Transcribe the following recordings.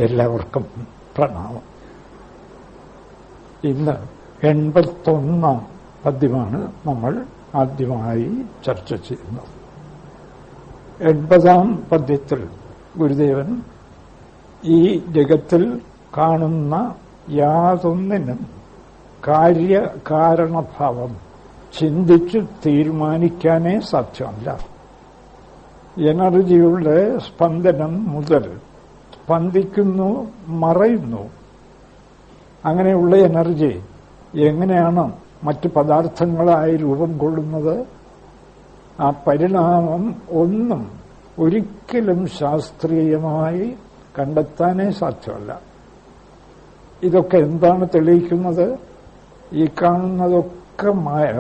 എല്ലാവർക്കും പ്രണാമം. ഇന്ന് 81 പദ്യമാണ് നമ്മൾ ആദ്യമായി ചർച്ച ചെയ്യുന്നത്. 80 പദ്യത്തിൽ ഗുരുദേവൻ ഈ ജഗത്തിൽ കാണുന്ന യാതൊന്നിനും കാര്യകാരണഭാവം ചിന്തിച്ച് തീരുമാനിക്കാനേ സാധ്യമല്ല. എനർജിയുടെ സ്പന്ദനം മുതൽ സ്പന്ദിക്കുന്നു, മറയുന്നു. അങ്ങനെയുള്ള എനർജി എങ്ങനെയാണ് മറ്റ് പദാർത്ഥങ്ങളായി രൂപം കൊള്ളുന്നത്? ആ പരിണാമം ഒന്നും ഒരിക്കലും ശാസ്ത്രീയമായി കണ്ടെത്താനേ സാധ്യമല്ല. ഇതൊക്കെ എന്താണ് തെളിയിക്കുന്നത്? ഈ കാണുന്നതൊക്കെ മായ.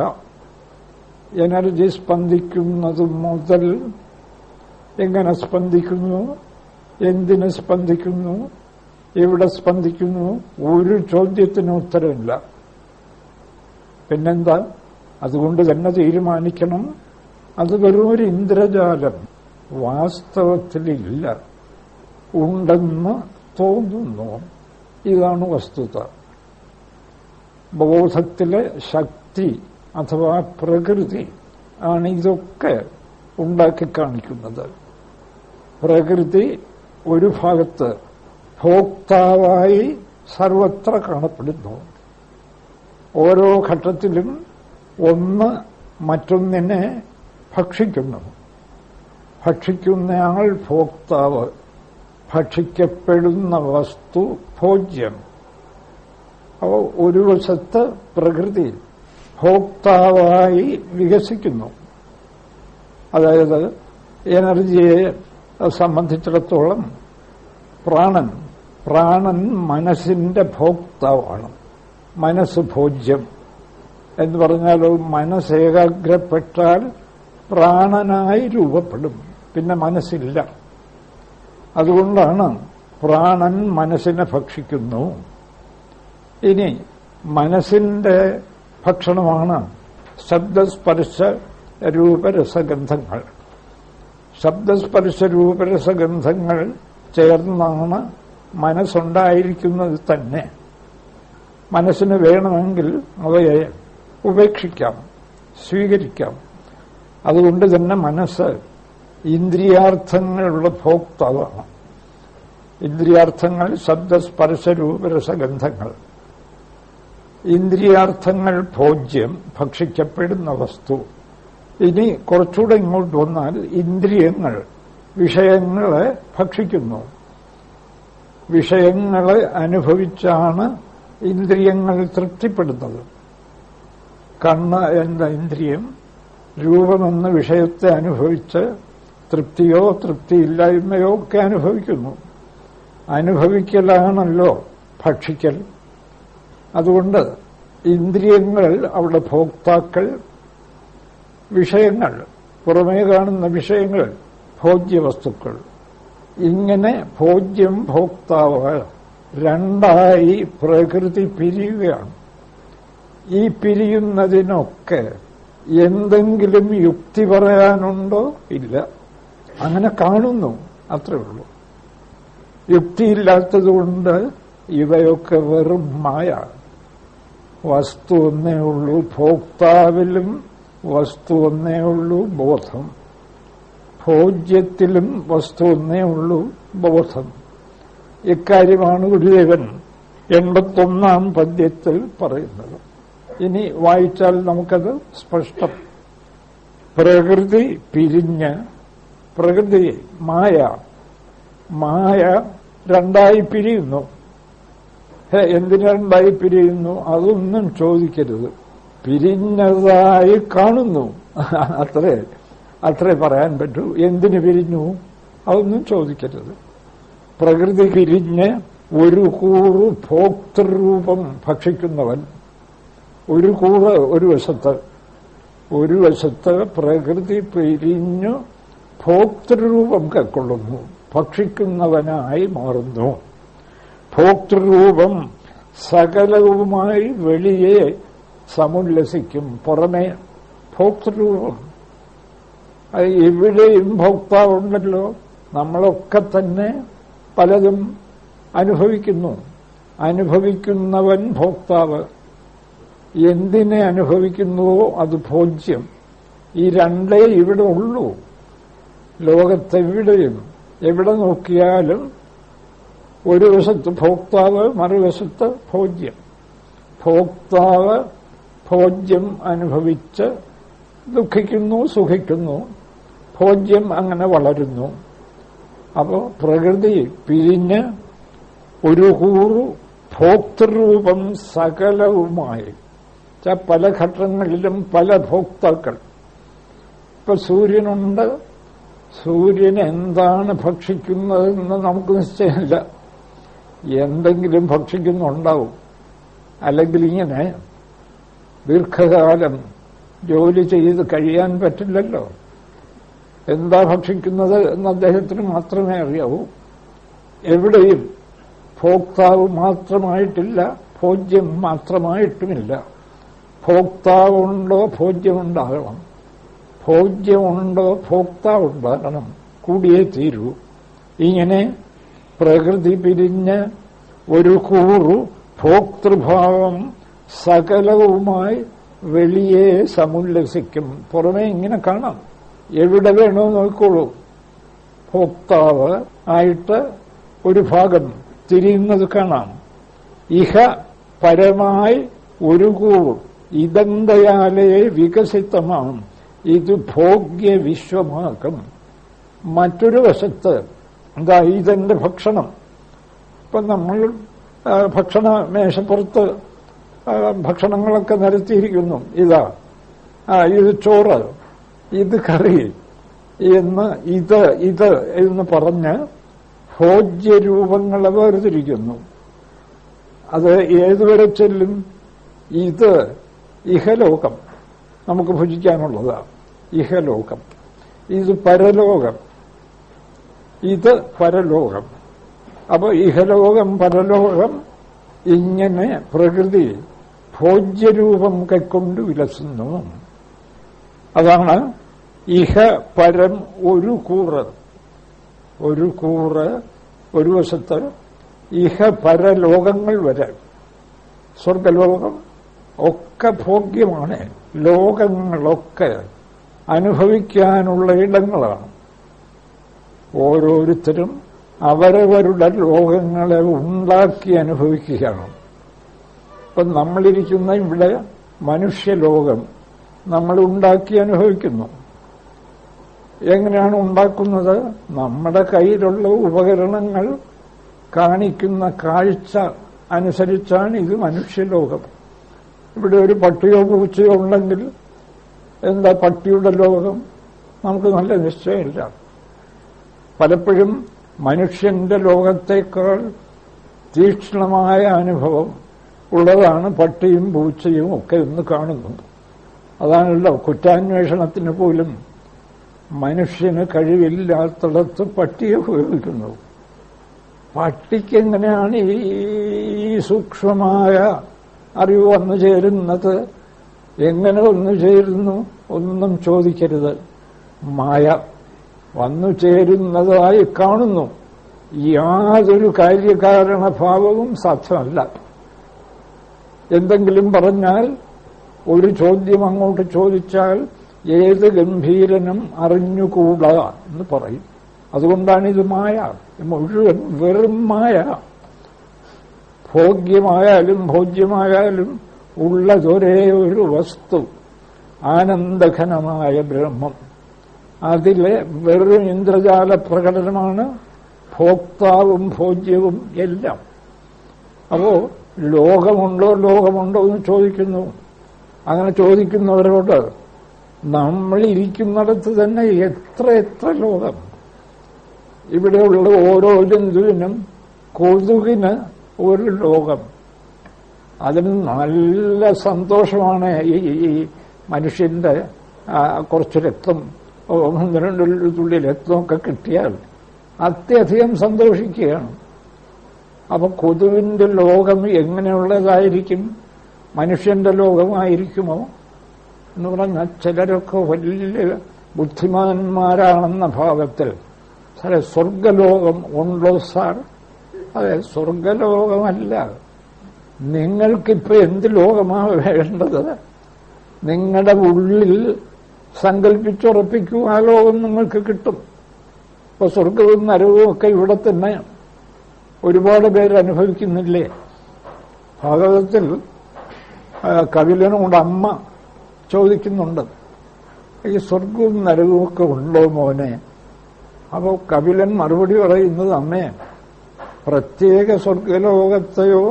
എനർജി സ്പന്ദിക്കുന്നത് മുതൽ എങ്ങനെ സ്പന്ദിക്കുന്നു, എന്തിന് സ്പന്ദിക്കുന്നു, എവിടെ സ്പന്ദിക്കുന്നു, ഒരു ചോദ്യത്തിന് ഉത്തരമില്ല. പിന്നെന്താ? അതുകൊണ്ട് തന്നെ തീരുമാനിക്കണം, അത് വെറും ഒരു ഇന്ദ്രജാലം വാസ്തവത്തിലില്ല, ഉണ്ടെന്ന് തോന്നുന്നു. ഇതാണ് വസ്തുത. ബോധത്തിലെ ശക്തി അഥവാ പ്രകൃതി ആണ് ഇതൊക്കെ ഉണ്ടാക്കി കാണിക്കുന്നത്. പ്രകൃതി ഒരു ഭാഗത്ത് ഭോക്താവായി സർവത്ര കാണപ്പെടുന്നു. ഓരോ ഘട്ടത്തിലും ഒന്ന് മറ്റൊന്നിനെ ഭക്ഷിക്കുന്നു. ഭക്ഷിക്കുന്നയാൾ ഭോക്താവ്, ഭക്ഷിക്കപ്പെടുന്ന വസ്തു ഭോജ്യം. അപ്പോൾ ഒരു വശത്ത് പ്രകൃതി ഭോക്താവായി വികസിക്കുന്നു. അതായത് എനർജിയെ സംബന്ധിച്ചിടത്തോളം പ്രാണൻ മനസ്സിന്റെ ഭോക്താവാണ്. മനസ്സ് ഭോജ്യം എന്ന് പറഞ്ഞാൽ മനസ്സ് ഏകാഗ്രപ്പെട്ടാൽ പ്രാണനായി രൂപപ്പെടും, പിന്നെ മനസ്സില്ല. അതുകൊണ്ടാണ് പ്രാണൻ മനസ്സിനെ ഭക്ഷിക്കുന്നു. ഇനി മനസ്സിന്റെ ഭക്ഷണമാണ് ശബ്ദസ്പർശ രൂപരസഗന്ധങ്ങൾ. ശബ്ദസ്പർശ രൂപരസഗന്ധങ്ങൾ ചേർന്നാണ് മനസ്സുണ്ടായിരിക്കുന്നത് തന്നെ. മനസ്സിന് വേണമെങ്കിൽ അവയെ ഉപേക്ഷിക്കാം, സ്വീകരിക്കാം. അതുകൊണ്ട് തന്നെ മനസ്സ് ഇന്ദ്രിയാർത്ഥങ്ങളുടെ ഭോക്താവാണ്. ഇന്ദ്രിയാർത്ഥങ്ങൾ ശബ്ദസ്പർശ രൂപരസഗന്ധങ്ങൾ. ഇന്ദ്രിയാർത്ഥങ്ങൾ ഭോജ്യം, ഭക്ഷിക്കപ്പെടുന്ന വസ്തു. ഇനി കുറച്ചുകൂടെ ഇങ്ങോട്ട് വന്നാൽ ഇന്ദ്രിയങ്ങൾ വിഷയങ്ങളെ ഭക്ഷിക്കുന്നു. വിഷയങ്ങളെ അനുഭവിച്ചാണ് ഇന്ദ്രിയങ്ങൾ തൃപ്തിപ്പെടുന്നത്. കണ്ണ് എന്ന ഇന്ദ്രിയം രൂപമെന്ന വിഷയത്തെ അനുഭവിച്ച് തൃപ്തിയോ തൃപ്തിയില്ലായ്മയോ ഒക്കെ അനുഭവിക്കുന്നു. അനുഭവിക്കലാണല്ലോ ഭക്ഷിക്കൽ. അതുകൊണ്ട് ഇന്ദ്രിയങ്ങൾ അവിടെ ഭോക്താക്കൾ, വിഷയങ്ങൾ പുറമേ കാണുന്ന വിഷയങ്ങൾ ഭോജ്യവസ്തുക്കൾ. ഇങ്ങനെ ഭോജ്യം ഭോക്താവ് രണ്ടായി പ്രകൃതി പിരിയുകയാണ്. ഈ പിരിയുന്നതിനൊക്കെ എന്തെങ്കിലും യുക്തി പറയാനുണ്ടോ? ഇല്ല. അങ്ങനെ കാണുന്നു, അത്രേ ഉള്ളൂ. യുക്തിയില്ലാത്തതുകൊണ്ട് ഇവയൊക്കെ വെറും മായ. വസ്തു ഒന്നേ ഉള്ളൂ, ഭോക്താവിലും വസ്തു ഒന്നേ ഉള്ളൂ, ബോധം. ഭോജ്യത്തിലും വസ്തു ഒന്നേ ഉള്ളൂ, ബോധം. ഇക്കാര്യമാണ് ഗുരുദേവൻ 81 പദ്യത്തിൽ പറയുന്നത്. ഇനി വായിച്ചാൽ നമുക്കത് സ്പഷ്ടം. പ്രകൃതി പിരിഞ്ഞ്, പ്രകൃതി മായ രണ്ടായി പിരിയുന്നു. എന്തിനു രണ്ടായി പിരിയുന്നു? അതൊന്നും ചോദിക്കരുത്. പിരിഞ്ഞതായി കാണുന്നു, അത്രേ പറയാൻ പറ്റൂ. എന്തിനു പിരിഞ്ഞു? അതൊന്നും ചോദിക്കരുത്. പ്രകൃതി പിരിഞ്ഞ് ഒരു കൂറ് ഭോക്തൃരൂപം ഭക്ഷിക്കുന്നവൻ. ഒരു കൂറ് ഒരു വശത്ത് പ്രകൃതി പിരിഞ്ഞു ഭോക്തൃരൂപം കൈക്കൊള്ളുന്നു, ഭക്ഷിക്കുന്നവനായി മാറുന്നു. ഭോക്തൃരൂപം സകലവുമായി വെളിയെ സമുല്ലസിക്കും. പുറമേ ഭോക്തൃരൂപം. എവിടെയും ഭോക്താവുണ്ടല്ലോ. നമ്മളൊക്കെ തന്നെ പലതും അനുഭവിക്കുന്നു. അനുഭവിക്കുന്നവൻ ഭോക്താവ്. എന്തിനെ അനുഭവിക്കുന്നുവോ അത് ഭോജ്യം. ഈ രണ്ടേ ഇവിടെ ഉള്ളൂ. ലോകത്തെവിടെയും എവിടെ നോക്കിയാലും ഒരു വശത്ത് ഭോക്താവ്, മറുവശത്ത് ഭോജ്യം. ഭോക്താവ് ഭോജ്യം അനുഭവിച്ച് ദുഃഖിക്കുന്നു, സുഖിക്കുന്നു. ഭോജ്യം അങ്ങനെ വളരുന്നു. അപ്പോ പ്രകൃതി പിരിഞ്ഞ് ഒരു കൂറു ഭോക്തൃരൂപം സകലവുമായി പല ഘട്ടങ്ങളിലും പല ഭോക്താക്കൾ. ഇപ്പൊ സൂര്യനുണ്ട്. സൂര്യൻ എന്താണ് ഭക്ഷിക്കുന്നതെന്ന് നമുക്ക് നിശ്ചയമില്ല. എന്തെങ്കിലും ഭക്ഷിക്കുന്നുണ്ടാവും. അല്ലെങ്കിൽ ഇങ്ങനെ ദീർഘകാലം ജോലി ചെയ്ത് കഴിയാൻ പറ്റില്ലല്ലോ. എന്താ ഭക്ഷിക്കുന്നത് എന്ന് അദ്ദേഹത്തിന് മാത്രമേ അറിയാവൂ. എവിടെയും ഭോക്താവ് മാത്രമായിട്ടില്ല, ഭോജ്യം മാത്രമായിട്ടുമില്ല. ഭോക്താവുണ്ടോ ഭോജ്യമുണ്ടാകണം, ഭോജ്യമുണ്ടോ ഭോക്താവുണ്ടാകണം, കൂടിയേ തീരൂ. ഇങ്ങനെ പ്രകൃതി പിരിഞ്ഞ് ഒരു കൂറു ഭോക്തൃഭാവം സകലവുമായി വെളിയെ സമുല്ലസിക്കും. പുറമേ ഇങ്ങനെ കാണാം. എവിടെ വേണോ നോക്കോളൂ. ഭോക്താവ് ആയിട്ട് ഒരു ഭാഗം തിരിയുന്നത് കാണാം. ഇഹ പരമായി ഒരു കൂർ ഇതന്തയാലേ വികസിതമാം. ഇത് ഭോഗ്യ വിശ്വമാകും. മറ്റൊരു വശത്ത് എന്താ ഇതെന്റെ ഭക്ഷണം. ഇപ്പൊ നമ്മൾ ഭക്ഷണ മേശപ്പുറത്ത് ഭക്ഷണങ്ങളൊക്കെ നിരത്തിയിരിക്കുന്നു. ഇതാ ഇത് ചോറ്, ഇത് കറി എന്ന് ഇത് എന്ന് പറഞ്ഞ് ഭോജ്യരൂപങ്ങളെ വേർതിരിക്കുന്നു. അത് ഏതുവരെ ചെല്ലും? ഇത് ഇഹലോകം, നമുക്ക് ഭുജിക്കാനുള്ളതാണ് ഇഹലോകം. ഇത് പരലോകം, ഇത് പരലോകം. അപ്പൊ ഇഹലോകം പരലോകം ഇങ്ങനെ പ്രകൃതി ഭോജ്യരൂപം കൈക്കൊണ്ട് വിലസുന്നു. അതാണ് ഇഹ പരം ഒരു കൂറ്. ഒരു കൂറ് ഒരു വശത്ത് ഇഹ പരലോകങ്ങൾ വരെ. സ്വർഗലോകം ഒക്കെ ഭോഗ്യമാണ്. ലോകങ്ങളൊക്കെ അനുഭവിക്കാനുള്ള ഇടങ്ങളാണ്. ഓരോരുത്തരും അവരവരുടെ ലോകങ്ങളെ ഉണ്ടാക്കി അനുഭവിക്കുകയാണ്. ഇപ്പം നമ്മളിരിക്കുന്ന ഇവിടെ മനുഷ്യലോകം നമ്മൾ ഉണ്ടാക്കി അനുഭവിക്കുന്നു. എങ്ങനെയാണ് ഉണ്ടാക്കുന്നത്? നമ്മുടെ കയ്യിലുള്ള ഉപകരണങ്ങൾ കാണിക്കുന്ന കാഴ്ച അനുസരിച്ചാണ് ഇത് മനുഷ്യലോകം. ഇവിടെ ഒരു പട്ടിയോ പൂച്ചയോ ഉണ്ടെങ്കിൽ എന്താ പട്ടിയുടെ ലോകം? നമുക്ക് നല്ല നിശ്ചയമില്ല. പലപ്പോഴും മനുഷ്യന്റെ ലോകത്തേക്കാൾ തീക്ഷ്ണമായ അനുഭവം ഉള്ളതാണ് പട്ടിയും പൂച്ചയും ഒക്കെ എന്ന് കാണുന്നു. അതാണല്ലോ കുറ്റാന്വേഷണത്തിന് പോലും മനുഷ്യന് കഴിവില്ലാത്തിടത്ത് പട്ടിയെ ഉപയോഗിക്കുന്നു. പട്ടിക്ക് എങ്ങനെയാണ് ഈ സൂക്ഷ്മമായ അറിവ് വന്നു ചേരുന്നത്? എങ്ങനെ വന്നു ചേരുന്നു? ഒന്നും ചോദിക്കരുത്. മായ വന്നു ചേരുന്നതായി കാണുന്നു. യാതൊരു കാര്യകാരണഭാവവും സാധ്യമല്ല. എന്തെങ്കിലും പറഞ്ഞാൽ, ഒരു ചോദ്യം അങ്ങോട്ട് ചോദിച്ചാൽ ഏത് ഗംഭീരനും അറിഞ്ഞുകൂടാ എന്ന് പറയും. അതുകൊണ്ടാണിത് മായ. മുഴുവൻ വെറും മായ. ഭോഗ്യമായാലും ഭോജ്യമായാലും ഉള്ളതൊരേ ഒരു വസ്തു, ആനന്ദഘനമായ ബ്രഹ്മം. അതിലെ വെറും ഇന്ദ്രജാല പ്രകടനമാണ് ഭോക്താവും ഭോജ്യവും എല്ലാം. അപ്പോ ലോകമുണ്ടോ എന്ന് ചോദിക്കുന്നു. അങ്ങനെ ചോദിക്കുന്നവരോട് നമ്മളിരിക്കുന്നിടത്ത് തന്നെ എത്ര ലോകം. ഇവിടെയുള്ള ഓരോ ജന്തുവിനും, കൊതുകിന് ഒരു ലോകം. അതിന് നല്ല സന്തോഷമാണ്. ഈ മനുഷ്യന്റെ കുറച്ച് രക്തം, 1-2 തുള്ളി രക്തമൊക്കെ കിട്ടിയാൽ അത്യധികം സന്തോഷിക്കുകയാണ്. അപ്പൊ കൊതുവിന്റെ ലോകം എങ്ങനെയുള്ളതായിരിക്കും? മനുഷ്യന്റെ ലോകമായിരിക്കുമോ എന്ന് പറഞ്ഞാൽ ചിലരൊക്കെ വലിയ ബുദ്ധിമാന്മാരാണെന്ന ഭാഗത്തിൽ സ്വർഗലോകം ഉണ്ടോ സാർ അതെ, സ്വർഗലോകമല്ല. നിങ്ങൾക്കിപ്പോ എന്ത് ലോകമാണ് വേണ്ടത്? നിങ്ങളുടെ ഉള്ളിൽ സങ്കല്പിച്ചുറപ്പിക്കൂ, ആ ലോകം നിങ്ങൾക്ക് കിട്ടും. ഇപ്പൊ സ്വർഗവും നരകവും ഒക്കെ ഇവിടെ തന്നെ ഒരുപാട് പേര് അനുഭവിക്കുന്നില്ലേ? ഭാഗവതത്തിൽ കപിലനോട് അമ്മ ചോദിക്കുന്നുണ്ട്, ഈ സ്വർഗവും നരകവും ഒക്കെ ഉണ്ടോ മോനെ? അപ്പോൾ കപിലൻ മറുപടി പറയുന്നത്, അമ്മേ, പ്രത്യേക സ്വർഗലോകത്തെയോ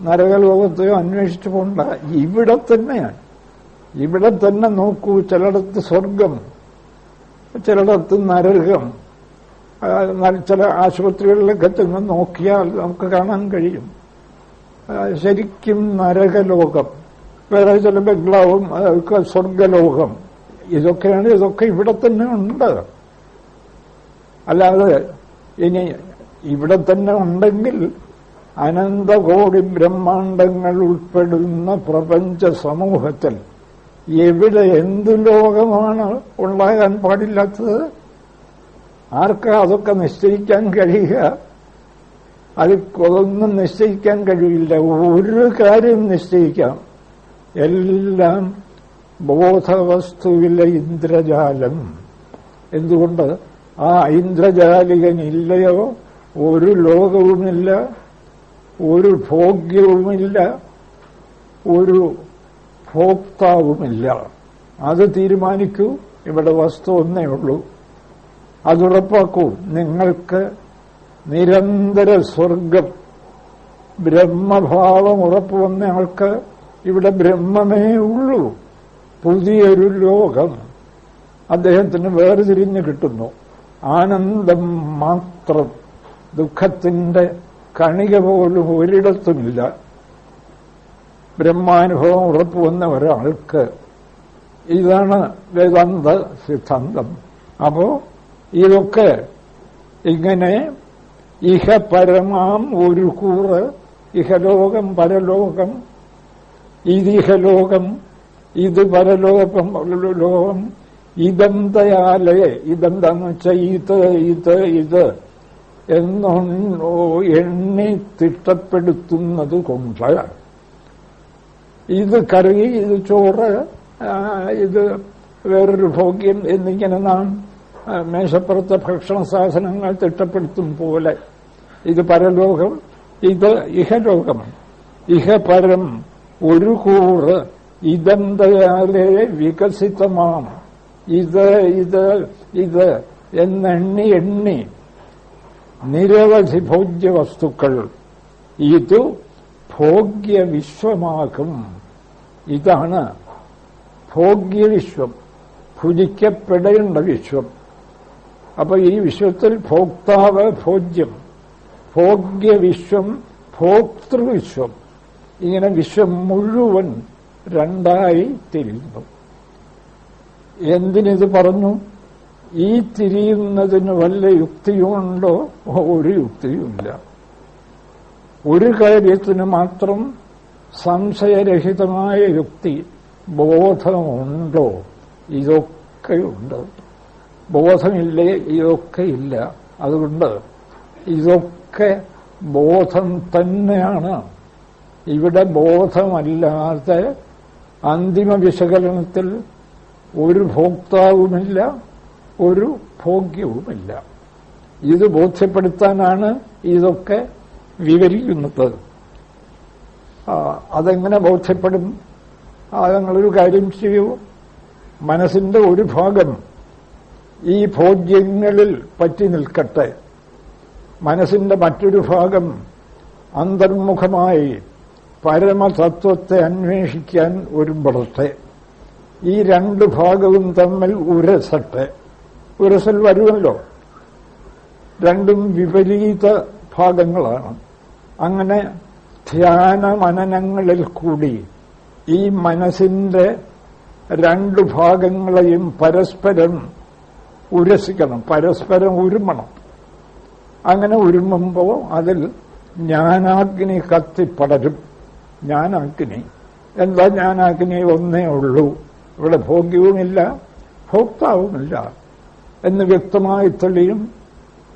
നരകലോകത്തെയോ അന്വേഷിച്ചു പോണ്ട, ഇവിടെ തന്നെയാണ്. ഇവിടെ തന്നെ നോക്കൂ, ചിലയിടത്ത് സ്വർഗം, ചിലയിടത്ത് നരകം. ചില ആശുപത്രികളിലൊക്കെ ചെന്ന് നോക്കിയാൽ നമുക്ക് കാണാൻ കഴിയും ശരിക്കും നരകലോകം. വേറെ ചില ബംഗ്ലാവും അതൊക്കെ സ്വർഗലോകം. ഇതൊക്കെ ഇവിടെ തന്നെ ഉണ്ട്. അല്ലാതെ ഇനി ഇവിടെ തന്നെ ഉണ്ടെങ്കിൽ അനന്തകോടി ബ്രഹ്മാണ്ടങ്ങൾ ഉൾപ്പെടുന്ന പ്രപഞ്ച സമൂഹത്തിൽ എവിടെ എന്തു ലോകമാണ് ഉണ്ടാകാൻ പാടില്ലാത്തത്? ആർക്കാ അതൊക്കെ നിശ്ചയിക്കാൻ കഴിയുക? അതൊന്നും നിശ്ചയിക്കാൻ കഴിയില്ല. ഒരു കാര്യം നിശ്ചയിക്കാം, എല്ലാം ബോധവസ്തുവിലെ ഇന്ദ്രജാലം. എന്തുകൊണ്ട്? ആ ഇന്ദ്രജാലികനില്ലയോ ഒരു ലോകവുമില്ല, ഒരു ഭോഗ്യവുമില്ല, ഒരു ഭോക്താവുമില്ല. അത് തീരുമാനിക്കൂ. ഇവിടെ വസ്തു ഒന്നേ ഉള്ളൂ. അതുറപ്പാക്കൂ. നിങ്ങൾക്ക് നിരന്തര സ്വർഗം, ബ്രഹ്മഭാവം ഉറപ്പുവന്ന ആൾക്ക് ഇവിടെ ബ്രഹ്മമേ ഉള്ളൂ. പുതിയൊരു ലോകം അദ്ദേഹത്തിന് വേർതിരിഞ്ഞ് കിട്ടുന്നു. ആനന്ദം മാത്രം, ദുഃഖത്തിന്റെ കണിക പോലും ഒരിടത്തുമില്ല. ബ്രഹ്മാനുഭവം ഉറപ്പുവന്ന ഒരാൾക്ക് ഇതാണ് വേദാന്ത സിദ്ധാന്തം. അപ്പോ ഇതൊക്കെ ഇങ്ങനെ ഇഹപരമാം ഒരു കൂറ്, ഇഹലോകം പരലോകം, ഇതിഹലോകം ഇത് പരലോകം ലോകം, ഇതെന്തയാലേ, ഇതെന്താന്ന് വെച്ചാൽ ഇത് എന്നൊന്നോ എണ്ണി തിട്ടപ്പെടുത്തുന്നത് കൊണ്ട് ഇത് കറി, ഇത് ചോറ്, ഇത് വേറൊരു ഭോഗ്യം എന്നിങ്ങനെ നാം മേശപ്പുറത്തെ ഭക്ഷണ സാധനങ്ങൾ തിട്ടപ്പെടുത്തും പോലെ ഇത് പരലോകം, ഇത് ഇഹലോകം. ഇഹപരം ഒരു കൂറ് ഇതെന്തയാലേ വികസിതമാം ഇത് എണ്ണി നിരവധി ഭോഗ്യ വസ്തുക്കൾ ഇത് ഭോഗ്യവിശ്വമാകും. ഇതാണ് ഭോഗ്യവിശ്വം, ഭുജിക്കപ്പെടേണ്ട വിശ്വം. അപ്പൊ ഈ വിശ്വത്തിൽ ഭോക്താവ് ഭോജ്യം, ഭോഗ്യവിശ്വം ഭോക്തൃവിശ്വം, ഇങ്ങനെ വിശ്വം മുഴുവൻ രണ്ടായി തിരിയുന്നു. എന്തിനിത് പറഞ്ഞു? ഈ തിരിയുന്നതിന് വല്ല യുക്തിയുണ്ടോ? ഒരു യുക്തിയുമില്ല. ഒരു കാര്യത്തിന് മാത്രം സംശയരഹിതമായ യുക്തി, ബോധമുണ്ടോ? ഇതൊക്കെയുണ്ട്. ബോധമില്ലേ? ഇതൊക്കെ ഇല്ല. അതുകൊണ്ട് ഇതൊക്കെ ബോധം തന്നെയാണ്. ഇവിടെ ബോധമല്ലാതെ അന്തിമ വിശകലനത്തിൽ ഒരു ഭോക്താവുമില്ല, ഒരു ഭോഗ്യവുമില്ല. ഇത് ബോധ്യപ്പെടുത്താനാണ് ഇതൊക്കെ വിവരിക്കുന്നത്. അതെങ്ങനെ ബോധ്യപ്പെടും? ഞങ്ങളൊരു കാര്യം ചെയ്യൂ. മനസ്സിന്റെ ഒരു ഭാഗം ഈ ഭോഗ്യങ്ങളിൽ പറ്റി നിൽക്കട്ടെ, മനസ്സിന്റെ മറ്റൊരു ഭാഗം അന്തർമുഖമായി പരമതത്വത്തെ അന്വേഷിക്കാൻ ഒരുമ്പെടട്ടെ. ഈ രണ്ട് ഭാഗവും തമ്മിൽ ഉരസട്ടെ. ഉരസൽ വരുമല്ലോ. രണ്ടും വിപരീത ഭാഗങ്ങളാണ്. അങ്ങനെ ധ്യാന മനനങ്ങളിൽ കൂടി ഈ മനസ്സിന്റെ രണ്ടു ഭാഗങ്ങളെയും പരസ്പരം ഉരസിക്കണം, പരസ്പരം ഉരുമണം. അങ്ങനെ ഉരുമുമ്പോൾ അതിൽ ജ്ഞാനാഗ്നി കത്തിപ്പടരും. ജ്ഞാനാഗ്നി എന്താ? ജ്ഞാനാഗ്നി ഒന്നേ ഉള്ളൂ. ഇവിടെ ഭോഗ്യവുമില്ല, ഭോക്താവുമില്ല എന്ന് വ്യക്തമായി തെളിയും.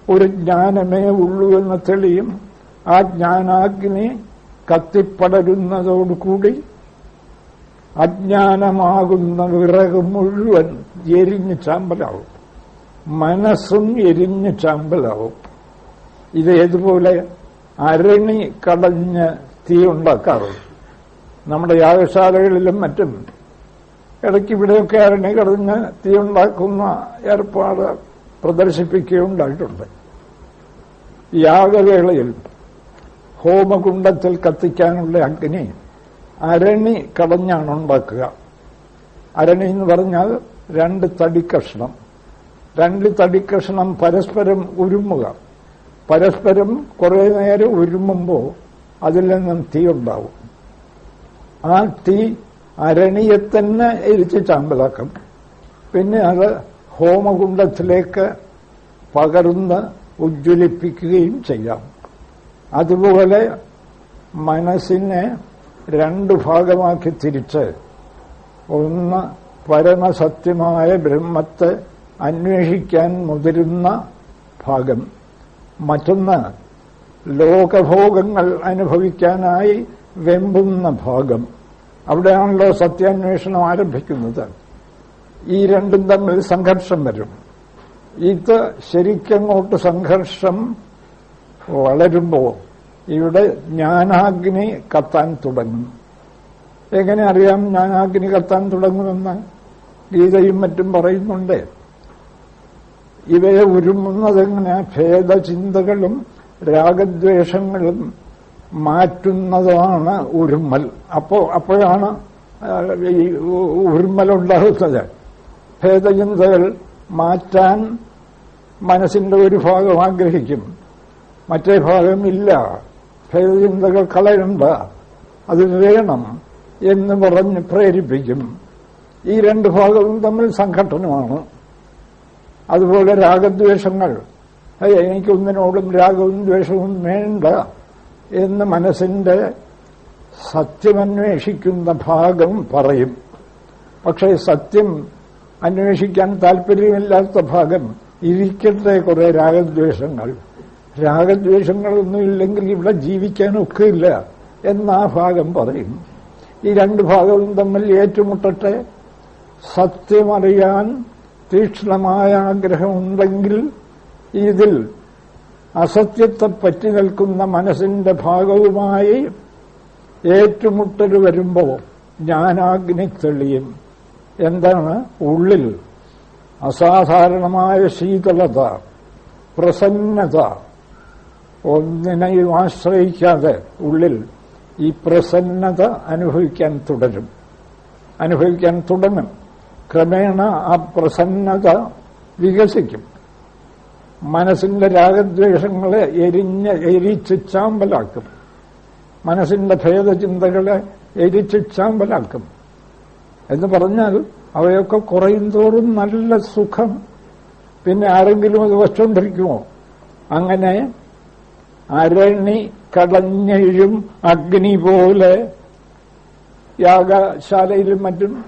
ഒരു ജ്ഞാനമേ ഉള്ളൂ എന്ന് തെളിയും. ആ ജ്ഞാനാഗ്നി കത്തിപ്പടരുന്നതോടുകൂടി അജ്ഞാനമാകുന്ന വിറക് മുഴുവൻ എരിഞ്ഞ് ചാമ്പലാവും, മനസ്സും എരിഞ്ഞ് ചാമ്പലാവും. ഇതേതുപോലെ അരണി കടഞ്ഞ് തീ ഉണ്ടാക്കാറുണ്ട്. നമ്മുടെ യാഗശാലകളിലും മറ്റും ഇടയ്ക്ക് ഇവിടെയൊക്കെ അരണി കടഞ്ഞ് തീ ഉണ്ടാക്കുന്ന ഏർപ്പാട് പ്രദർശിപ്പിക്കുകയുണ്ടായിട്ടുണ്ട്. യാഗവേളയിൽ ഹോമകുണ്ഡത്തിൽ കത്തിക്കാനുള്ള അഗ്നി അരണി കടഞ്ഞാണ് ഉണ്ടാക്കുക. അരണി എന്ന് പറഞ്ഞാൽ രണ്ട് തടിക്കഷ്ണം പരസ്പരം ഉരുമുക. പരസ്പരം കുറെ നേരം ഉരുമുമ്പോൾ അതിൽ നിന്നും തീ ഉണ്ടാവും. ആ തീ അരണിയെ തന്നെ എരിച്ച് ചാമ്പലാക്കും. പിന്നെ അത് ഹോമകുണ്ഡത്തിലേക്ക് പകർന്ന് ഉജ്ജ്വലിപ്പിക്കുകയും ചെയ്യാം. അതുപോലെ മനസ്സിനെ രണ്ടു ഭാഗമാക്കി തിരിച്ച്, ഒന്ന് പരമസത്യമായ ബ്രഹ്മത്തെ അന്വേഷിക്കാൻ മുതിരുന്ന ഭാഗം, മറ്റൊന്ന് ലോകഭോഗങ്ങൾ അനുഭവിക്കാനായി വെമ്പുന്ന ഭാഗം. അവിടെയാണല്ലോ സത്യാന്വേഷണം ആരംഭിക്കുന്നത്. ഈ രണ്ടും തമ്മിൽ സംഘർഷം വരും. ഇത് ശരിക്കങ്ങോട്ട് സംഘർഷം വളരുമ്പോൾ ഇവിടെ ജ്ഞാനാഗ്നി കത്താൻ തുടങ്ങും. എങ്ങനെ അറിയാം ജ്ഞാനാഗ്നി കത്താൻ തുടങ്ങുമെന്ന്? ഗീതയും മറ്റും പറയുന്നുണ്ട്. ഇവയെ ഉരുമുന്നതെങ്ങനെ? ഭേദചിന്തകളും രാഗദ്വേഷങ്ങളും മാറ്റുന്നതാണ് ഉരുമ്മൽ. അപ്പോഴാണ് ഈ ഉരുമ്മലുണ്ടാകുന്നത്. ഭേദചിന്തകൾ മാറ്റാൻ മനസ്സിന്റെ ഒരു ഭാഗം ആഗ്രഹിക്കും, മറ്റേ ഭാഗം ഇല്ല, ഭേദചിന്തകൾ കളയണ്ട, അത് വേണം എന്ന് പറഞ്ഞ് പ്രേരിപ്പിക്കും. ഈ രണ്ട് ഭാഗവും തമ്മിൽ സംഘട്ടനമാണ്. അതുപോലെ രാഗദ്വേഷങ്ങൾ, എനിക്കൊന്നിനോടും രാഗവും ദ്വേഷവും വേണ്ട എന്ന് മനസ്സിന്റെ സത്യമന്വേഷിക്കുന്ന ഭാഗം പറയും. പക്ഷേ സത്യം അന്വേഷിക്കാൻ താല്പര്യമില്ലാത്ത ഭാഗം ഇരിക്കട്ടെ കുറെ രാഗദ്വേഷങ്ങൾ. രാഗദ്വേഷങ്ങളൊന്നുമില്ലെങ്കിൽ ഇവിടെ ജീവിക്കാനൊക്കെയില്ല എന്നാ ഭാഗം പറയും. ഈ രണ്ട് ഭാഗവും തമ്മിൽ ഏറ്റുമുട്ടട്ടെ. സത്യമറിയാൻ തീക്ഷ്ണമായ ആഗ്രഹമുണ്ടെങ്കിൽ ഇതിൽ അസത്യത്തെ പറ്റി നിൽക്കുന്ന മനസ്സിന്റെ ഭാഗവുമായി ഏറ്റുമുട്ടൽ വരുമ്പോൾ ജ്ഞാനാഗ്നി തെളിയും. എന്താണ്? ഉള്ളിൽ അസാധാരണമായ ശീതളത, പ്രസന്നത, ഒന്നിനെയും ആശ്രയിക്കാതെ ഉള്ളിൽ ഈ പ്രസന്നത അനുഭവിക്കാൻ തുടങ്ങും. ക്രമേണ ആ പ്രസന്നത വികസിക്കും. മനസ്സിന്റെ രാഗദ്വേഷങ്ങളെ എരിച്ച് ചാമ്പലാക്കും. മനസ്സിന്റെ ഭേദചിന്തകളെ എരിച്ച് ചാമ്പലാക്കും. എന്ന് പറഞ്ഞാൽ അവയൊക്കെ കുറയും തോറും നല്ല സുഖം. പിന്നെ ആരെങ്കിലും അത് വച്ചുകൊണ്ടിരിക്കുമോ? അങ്ങനെ അരണി കടഞ്ഞെഴും അഗ്നി പോലെ യാഗശാലയിലും മറ്റും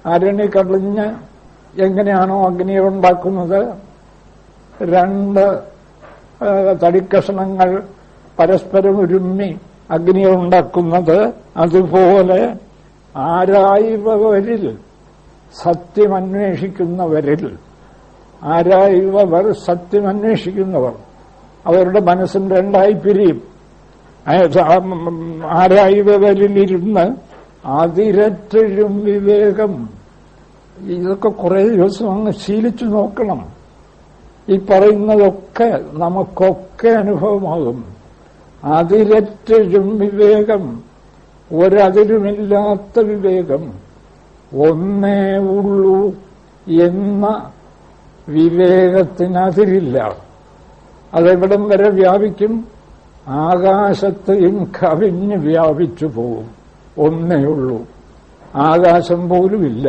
അരണി കടഞ്ഞ് എങ്ങനെയാണോ അഗ്നിയെ ഉണ്ടാക്കുന്നത്, രണ്ട് തടിക്കഷണങ്ങൾ പരസ്പരം ഉരുമ്മി അഗ്നിയെ ഉണ്ടാക്കുന്നത്, അതുപോലെ ആരായവരിൽ സത്യമന്വേഷിക്കുന്നവരിൽ സത്യമന്വേഷിക്കുന്നവർ അവരുടെ മനസ്സിൽ രണ്ടായി പിരിയും. ആരായവരിലിരുന്ന് അതിരറ്റഴും വിവേകം. ഇതൊക്കെ കുറെ ദിവസം അങ്ങ് ശീലിച്ചു നോക്കണം. ഈ പറയുന്നതൊക്കെ നമുക്കൊക്കെ അനുഭവമാകും. അതിരറ്റഴും വിവേകം, ഒരതിരുമില്ലാത്ത വിവേകം, ഒന്നേ ഉള്ളൂ എന്ന വിവേകത്തിനതിരില്ല. അതെവിടം വരെ വ്യാപിക്കും? ആകാശത്തെയും കവിഞ്ഞ് വ്യാപിച്ചു പോകും. ഒന്നേ ഉള്ളൂ, ആകാശം പോലുമില്ല.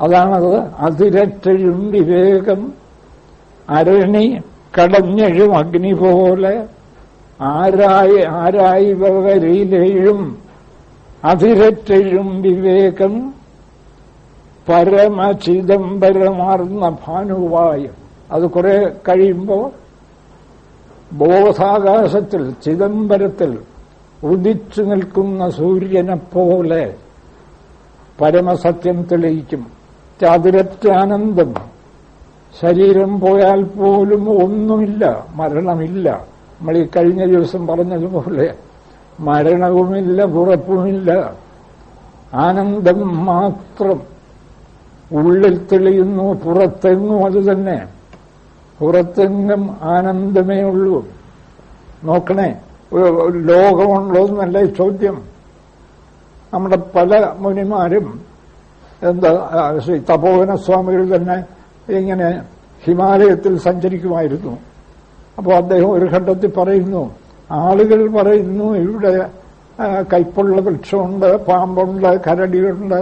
അതാണത് അതിരറ്റഴും വിവേകം. അരണി കടഞ്ഞെഴും അഗ്നി പോലെ ആരായവരിലെഴും അതിരറ്റഴും വിവേകം. പരമചിദംബരമാർന്ന ഭാനുവായ. അത് കുറെ കഴിയുമ്പോൾ ബോധാകാശത്തിൽ ചിദംബരത്തിൽ ഉദിച്ചു നിൽക്കുന്ന സൂര്യനെപ്പോലെ പരമസത്യം തെളിയിക്കും. അതിരറ്റാനന്ദം. ശരീരം പോയാൽ പോലും ഒന്നുമില്ല, മരണമില്ല. നമ്മൾ ഈ കഴിഞ്ഞ ദിവസം പറഞ്ഞതുപോലെ മരണവുമില്ല, പുറപ്പുമില്ല, ആനന്ദം മാത്രം. ഉള്ളിൽ തെളിയുന്നു, പുറത്തെങ്ങും അത് തന്നെ. പുറത്തെങ്ങും ആനന്ദമേ ഉള്ളൂ. നോക്കണേ, ലോകമുണ്ടോ എന്നല്ല ചോദ്യം. നമ്മുടെ പല മുനിമാരും ശ്രീ തപോവന സ്വാമികൾ തന്നെ ഇങ്ങനെ ഹിമാലയത്തിൽ സഞ്ചരിക്കുമായിരുന്നു. അപ്പോൾ അദ്ദേഹം ഒരു ഘട്ടത്തിൽ പറയുന്നു, ആളുകൾ പറയുന്നു ഇവിടെ കയ്പുള്ള വൃക്ഷമുണ്ട്, പാമ്പുണ്ട്, കരടിയുണ്ട്.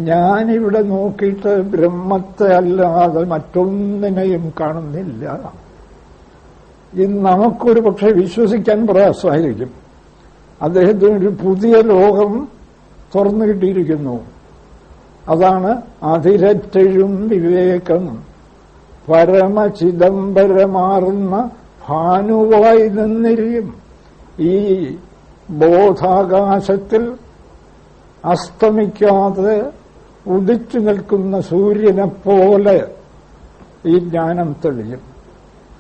ഞാനിവിടെ നോക്കിയിട്ട് ബ്രഹ്മത്തെ അല്ലാതെ മറ്റൊന്നിനെയും കാണുന്നില്ല. ഇത് നമുക്കൊരു പക്ഷെ വിശ്വസിക്കാൻ പ്രയാസമായിരിക്കും. അദ്ദേഹത്തിന് ഒരു പുതിയ ലോകം തുറന്നു കിട്ടിയിരിക്കുന്നു. അതാണ് അതിരറ്റെഴും വിവേകം, പരമചിദംബരമാറുന്ന ഭാനുവായി നിന്നിരിയും. ഈ ബോധാകാശത്തിൽ അസ്തമിക്കാതെ ഉദിച്ചു നിൽക്കുന്ന സൂര്യനെപ്പോലെ ഈ ജ്ഞാനം തെളിയും.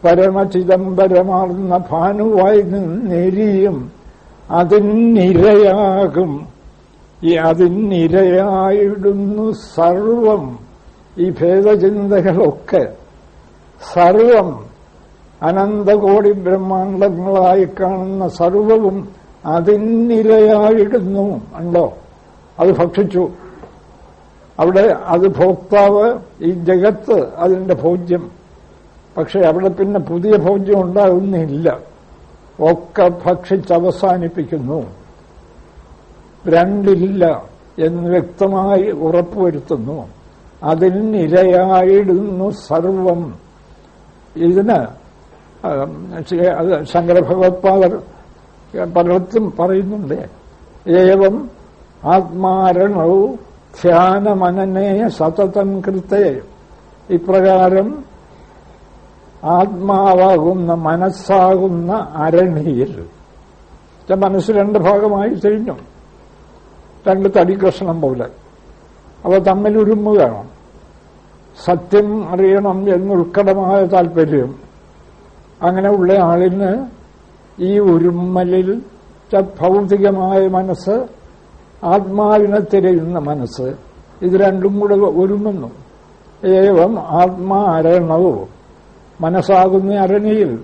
പരമചിദംബരമാർന്ന ഭാനുവായി നിന്നെരിയും. അതിനിരയാകും. ഈ അതിനിരയായിടുന്നു സർവം. ഈ ഭേദചിന്തകളൊക്കെ സർവം, അനന്തകോടി ബ്രഹ്മാണ്ടങ്ങളായി കാണുന്ന സർവവും അതിനിരയായിടുന്നു. ഉണ്ടോ? അത് ഭക്ഷിച്ചു. അവിടെ അത് ഭോക്താവ്, ഈ ജഗത്ത് അതിന്റെ ഭോജ്യം. പക്ഷെ അവിടെ പിന്നെ പുതിയ ഭോജ്യം ഉണ്ടാകുന്നില്ല. ഒക്കെ ഭക്ഷിച്ചവസാനിപ്പിക്കുന്നു. രണ്ടില്ല എന്ന് വ്യക്തമായി ഉറപ്പുവരുത്തുന്നു. അതിനിരയായിടുന്നു സർവം. ഇതിന് ശങ്കരഭഗവത്പാദർ പലയിടത്തും പറയുന്നുണ്ട്. ഏവം ആത്മാരണൗ ധ്യാനമനനേ സതതം കൃതേ. ഇപ്രകാരം ആത്മാവാകുന്ന മനസ്സാകുന്ന അരണിയിൽ, മനസ്സ് രണ്ട് ഭാഗമായി തിരിഞ്ഞു, രണ്ട് തടികഷ്ണം പോലെ. അവ തമ്മിൽ ഉരുമുകയാണ്. സത്യം അറിയണം എന്നുൾക്കടമായ താല്പര്യം. അങ്ങനെയുള്ള ആളിന് ഈ ഉരുമ്മലിൽ ഭൗതികമായ മനസ്സ്, ആത്മാവിനെ തിരയുന്ന മനസ്സ്, ഇത് രണ്ടും കൂടെ ഒരുമുന്നു. ഏവം ആത്മാ അരണവും, മനസ്സാകുന്ന അരണിയിൽ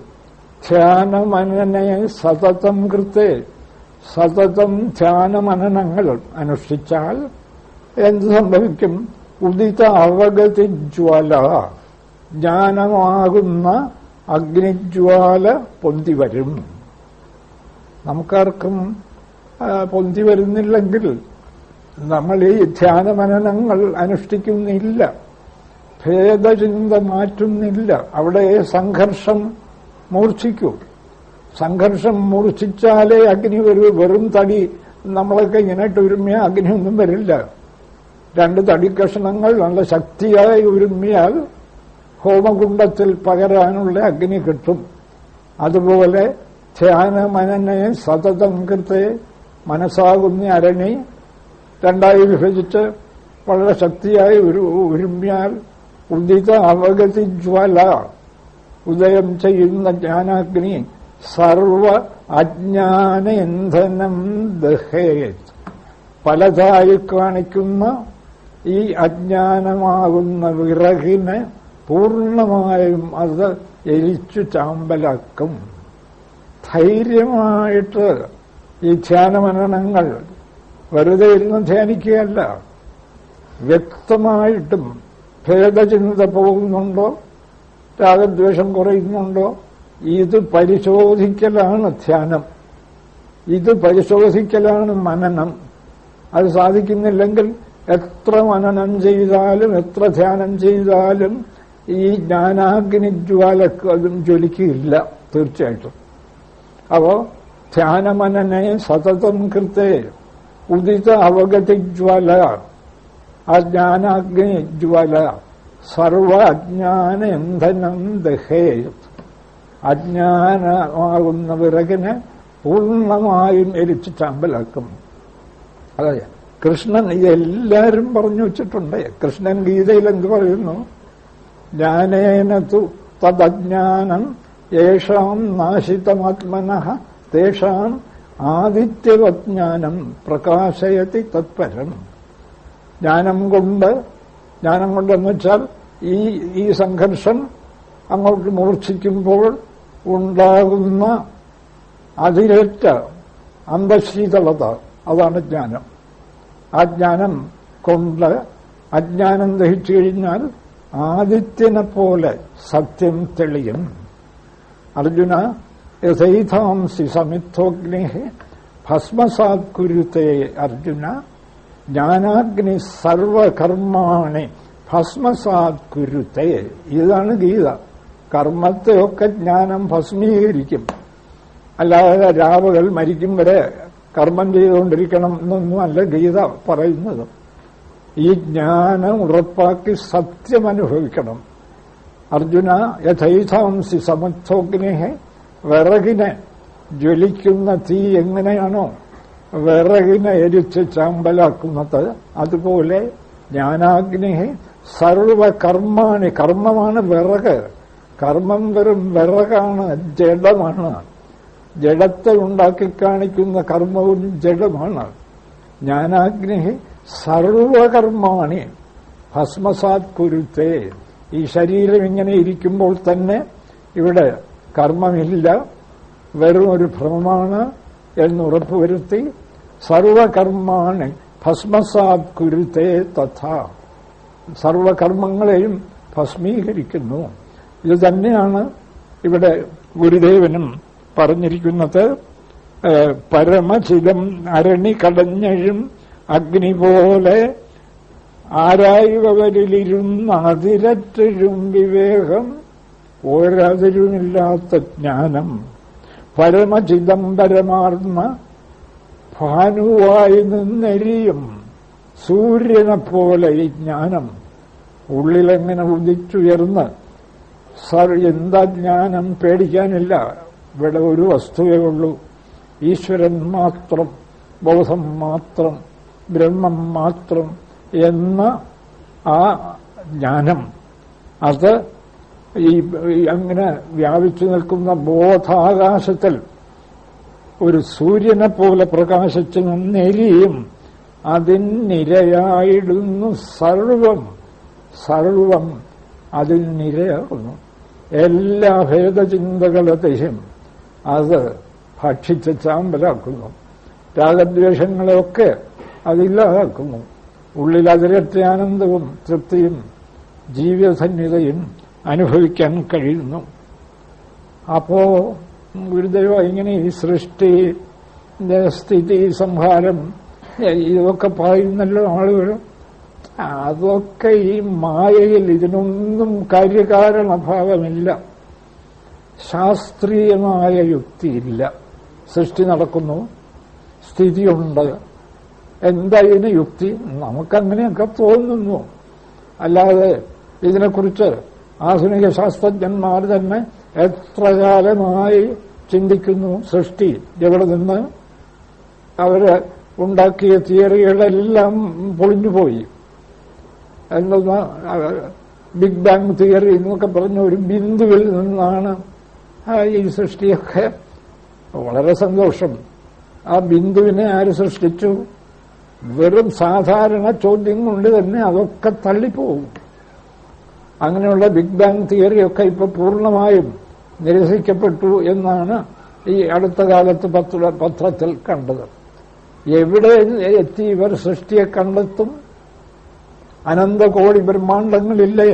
ധ്യാനമനനെ സതതം കൃത്തേ. സതതം ധ്യാനമനനങ്ങൾ അനുഷ്ഠിച്ചാൽ എന്ത് സംഭവിക്കും? ഉദിത അവഗതിജ്വാല, ജ്ഞാനമാകുന്ന അഗ്നിജ്വാല പൊന്തിവരും. നമുക്കാർക്കും പൊന്തി വരുന്നില്ലെങ്കിൽ നമ്മൾ ഈ ധ്യാനമനനങ്ങൾ അനുഷ്ഠിക്കുന്നില്ല, ഭേദചിന്ത മാറ്റുന്നില്ല. അവിടെ സംഘർഷം മൂർച്ഛിക്കൂ. സംഘർഷം മൂർച്ഛിച്ചാലേ അഗ്നി വരൂ. വെറും തടി നമ്മളൊക്കെ ഇങ്ങനെയിട്ട് ഉരുമ്മിയാൽ അഗ്നിയൊന്നും വരില്ല. രണ്ട് തടിക്കഷണങ്ങൾ നല്ല ശക്തിയായി ഉരുമ്മിയാൽ ഹോമകുണ്ടത്തിൽ പകരാനുള്ള അഗ്നി കിട്ടും. അതുപോലെ ധ്യാനമനനെ സതതം കൃത്തെ, മനസ്സാകുന്ന അരണി രണ്ടായി വിഭജിച്ച് വളരെ ശക്തിയായി ഉരുമ്മിയാൽ ഉദിത അവഗതിജ്വാല, ഉദയം ചെയ്യുന്ന ജ്ഞാനാഗ്നി സർവ അജ്ഞാന ഇന്ധനം ദഹേത്. പലതായി കാണിക്കുന്ന ഈ അജ്ഞാനമാകുന്ന വിറകിനെ പൂർണ്ണമായും അത് എരിച്ചു ചാമ്പലാക്കും. ധൈര്യമായിട്ട് ഈ ധ്യാനമനനങ്ങൾ വെറുതെ ഇരുന്ന് ധ്യാനിക്കുകയല്ല, വ്യക്തമായിട്ടും ഭേദചിന്ത പോകുന്നുണ്ടോ, രാഗദ്വേഷം കുറയുന്നുണ്ടോ, ഇത് പരിശോധിക്കലാണ് ധ്യാനം. ഇത് പരിശോധിക്കലാണ് മനനം. അത് സാധിക്കുന്നില്ലെങ്കിൽ എത്ര മനനം ചെയ്താലും എത്ര ധ്യാനം ചെയ്താലും ഈ ജ്ഞാനാഗ്നിജ്വാലക്ക് അതും ജ്വലിക്കുകയില്ല തീർച്ചയായിട്ടും. അപ്പോ ധ്യാനമനനെ സതതം കൃത്തേ ഉദിത അവഗതിജ്വാല, ആ ജ്ഞാനാഗ്നിജ്വാല സർവ അജ്ഞാന ഇന്ധനം ദഹേത്. അജ്ഞാനമാകുന്ന വിറകിനെ പൂർണ്ണമായും എരിച്ച് ചാമ്പലാക്കും. അതെ, കൃഷ്ണൻ ഇതെല്ലാവരും പറഞ്ഞു വച്ചിട്ടുണ്ട്. കൃഷ്ണൻ ഗീതയിൽ എന്ത് പറയുന്നു? ജ്ഞാനേനതു തദജ്ഞാനം യേഷാം നാശിതമാത്മനഃ തേഷാം ആദിത്യവജ്ഞാനം പ്രകാശയതി തത്പരം. ജ്ഞാനം കൊണ്ടെന്ന് വെച്ചാൽ ഈ സംഘർഷം അങ്ങോട്ട് മൂർച്ഛിക്കുമ്പോൾ ഉണ്ടാകുന്ന അതിരേറ്റ അന്തശീതളത, അതാണ് ജ്ഞാനം. ആ ജ്ഞാനം കൊണ്ട് അജ്ഞാനം ദഹിച്ചു കഴിഞ്ഞാൽ ആദിത്യനെ പോലെ സത്യം തെളിയും. അർജുന യഥൈഥാംസി സമിദ്ധോഗ്നി ഭസ്മസാത് കുരുത്തേ അർജുന ജ്ഞാനാഗ്നി സർവകർമാണി ഭസ്മസാത് കുരുത്തേ. ഇതാണ് ഗീത. കർമ്മത്തെയൊക്കെ ജ്ഞാനം ഭസ്മീകരിക്കും. അല്ലാതെ രാവുകൾ മരിക്കും വരെ കർമ്മം ചെയ്തുകൊണ്ടിരിക്കണം എന്നൊന്നും അല്ല ഗീത പറയുന്നത്. ഈ ജ്ഞാനം ഉറപ്പാക്കി സത്യം അനുഭവിക്കണം. അർജുന യഥൈഥാംസി സമത്ഥോഗ്നി, വിറകിനെ ജ്വലിക്കുന്ന തീ എങ്ങനെയാണോ വിറകിനെ എരിച്ച് ചാമ്പലാക്കുന്നത്, അതുപോലെ ജ്ഞാനാഗ്നി സർവകർമാണി. കർമ്മമാണ് വിറക്. കർമ്മം വെറും വിറകാണ്, ജഡമാണ്. ജഡത്തെ ഉണ്ടാക്കി കാണിക്കുന്ന കർമ്മവും ജഡമാണ്. ജ്ഞാനാഗ്നി സർവകർമാണി ഭസ്മസാത് കുരുത്തേ. ഈ ശരീരം ഇങ്ങനെ ഇരിക്കുമ്പോൾ തന്നെ ഇവിടെ കർമ്മമില്ല, വെറും ഒരു ഭ്രമമാണ് എന്നുറപ്പുവരുത്തി സർവകർമാണി ഭസ്മസാത് കുരുത്തേ തഥാ. സർവകർമ്മങ്ങളെയും ഭസ്മീകരിക്കുന്നു. ഇത് തന്നെയാണ് ഇവിടെ ഗുരുദേവനും പറഞ്ഞിരിക്കുന്നത്. പരമചിതം അരണി കടഞ്ഞഴും അഗ്നി പോലെ ആരായുവരിലിരുന്ന് അതിരറ്റഴും വിവേകം, ഒരതിരുമില്ലാത്ത ജ്ഞാനം. പരമചിദംബരമാർന്ന ഭാനുവായി നിന്നെരിയും സൂര്യനെപ്പോലെ ഈ ജ്ഞാനം ഉള്ളിലെങ്ങനെ ഉദിച്ചുയർന്ന് എന്താ ജ്ഞാനം? പേടിക്കാനില്ല. ഇവിടെ ഒരു വസ്തുവേ ഉള്ളൂ, ഈശ്വരൻ മാത്രം, ബോധം മാത്രം, ബ്രഹ്മം മാത്രം എന്ന ആ ജ്ഞാനം. അത് ഈ അങ്ങനെ വ്യാപിച്ചു നിൽക്കുന്ന ബോധാകാശത്തിൽ ഒരു സൂര്യനെ പോലെ പ്രകാശിച്ചു നിന്നെരിയും. അതിനിരയായിടുന്നു സർവം അതിൽ നിരയാകുന്നു. എല്ലാ ഭേദചിന്തകളെയും അത് ഭക്ഷിച്ച് ചാമ്പലാക്കുന്നു. രാഗദ്വേഷങ്ങളെയൊക്കെ അതില്ലാതാക്കുന്നു. ഉള്ളിൽ അതിരത്തെ ആനന്ദവും തൃപ്തിയും ജീവിതധന്യതയും അനുഭവിക്കാൻ കഴിയുന്നു. അപ്പോ ഗുരുദേവ ഇങ്ങനെ ഈ സൃഷ്ടി, സ്ഥിതി, സംഹാരം ഇതൊക്കെ പറയുന്നല്ലോ ആളുകൾ. അതൊക്കെ ഈ മായയിൽ, ഇതിനൊന്നും കാര്യകാരണഭാവമില്ല, ശാസ്ത്രീയമായ യുക്തിയില്ല. സൃഷ്ടി നടക്കുന്നു, സ്ഥിതിയുണ്ട്, എന്താ ഇതിന് യുക്തി? നമുക്കങ്ങനെയൊക്കെ തോന്നുന്നു. അല്ലാതെ ഇതിനെക്കുറിച്ച് ആധുനിക ശാസ്ത്രജ്ഞന്മാർ തന്നെ എത്ര കാലമായി ചിന്തിക്കുന്നു. സൃഷ്ടി എവിടെ നിന്ന്? അവര് ഉണ്ടാക്കിയ തിയറികളെല്ലാം പൊളിഞ്ഞുപോയി. എന്തെന്നാ ബിഗ് ബാങ് തിയറി എന്നൊക്കെ പറഞ്ഞ ഒരു ബിന്ദുവിൽ നിന്നാണ് ഈ സൃഷ്ടിയൊക്കെ. വളരെ സന്തോഷം. ആ ബിന്ദുവിനെ ആര് സൃഷ്ടിച്ചു? വെറും സാധാരണ ചോദ്യം കൊണ്ട് തന്നെ അതൊക്കെ തള്ളിപ്പോകും. അങ്ങനെയുള്ള ബിഗ് ബാങ് തിയറിയൊക്കെ ഇപ്പൊ പൂർണ്ണമായും നിരസിക്കപ്പെട്ടു എന്നാണ് ഈ അടുത്ത കാലത്ത് പത്രത്തിൽ കണ്ടത്. എവിടെ എത്തി ഇവർ സൃഷ്ടിയെ കണ്ടെത്തും? അനന്തകോടി ബ്രഹ്മാണ്ടങ്ങളില്ലേ?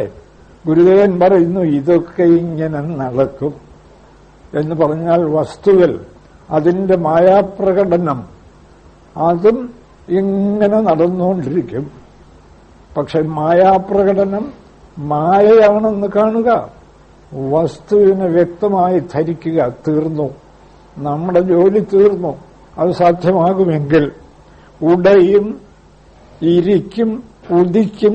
ഗുരുദേവൻ പറയുന്നു ഇതൊക്കെ ഇങ്ങനെ നടക്കും എന്ന് പറഞ്ഞാൽ വസ്തുവിൽ അതിന്റെ മായാപ്രകടനം അതും ഇങ്ങനെ നടന്നുകൊണ്ടിരിക്കും. പക്ഷെ മായാപ്രകടനം മായയാണെന്ന് കാണുക, വസ്തുവിനെ വ്യക്തമായി ധരിക്കുക. തീർന്നു, നമ്മുടെ ജോലി തീർന്നു. അത് സാധ്യമാകുമെങ്കിൽ ഉടയും, ഇരിക്കും, ഉദിക്കും,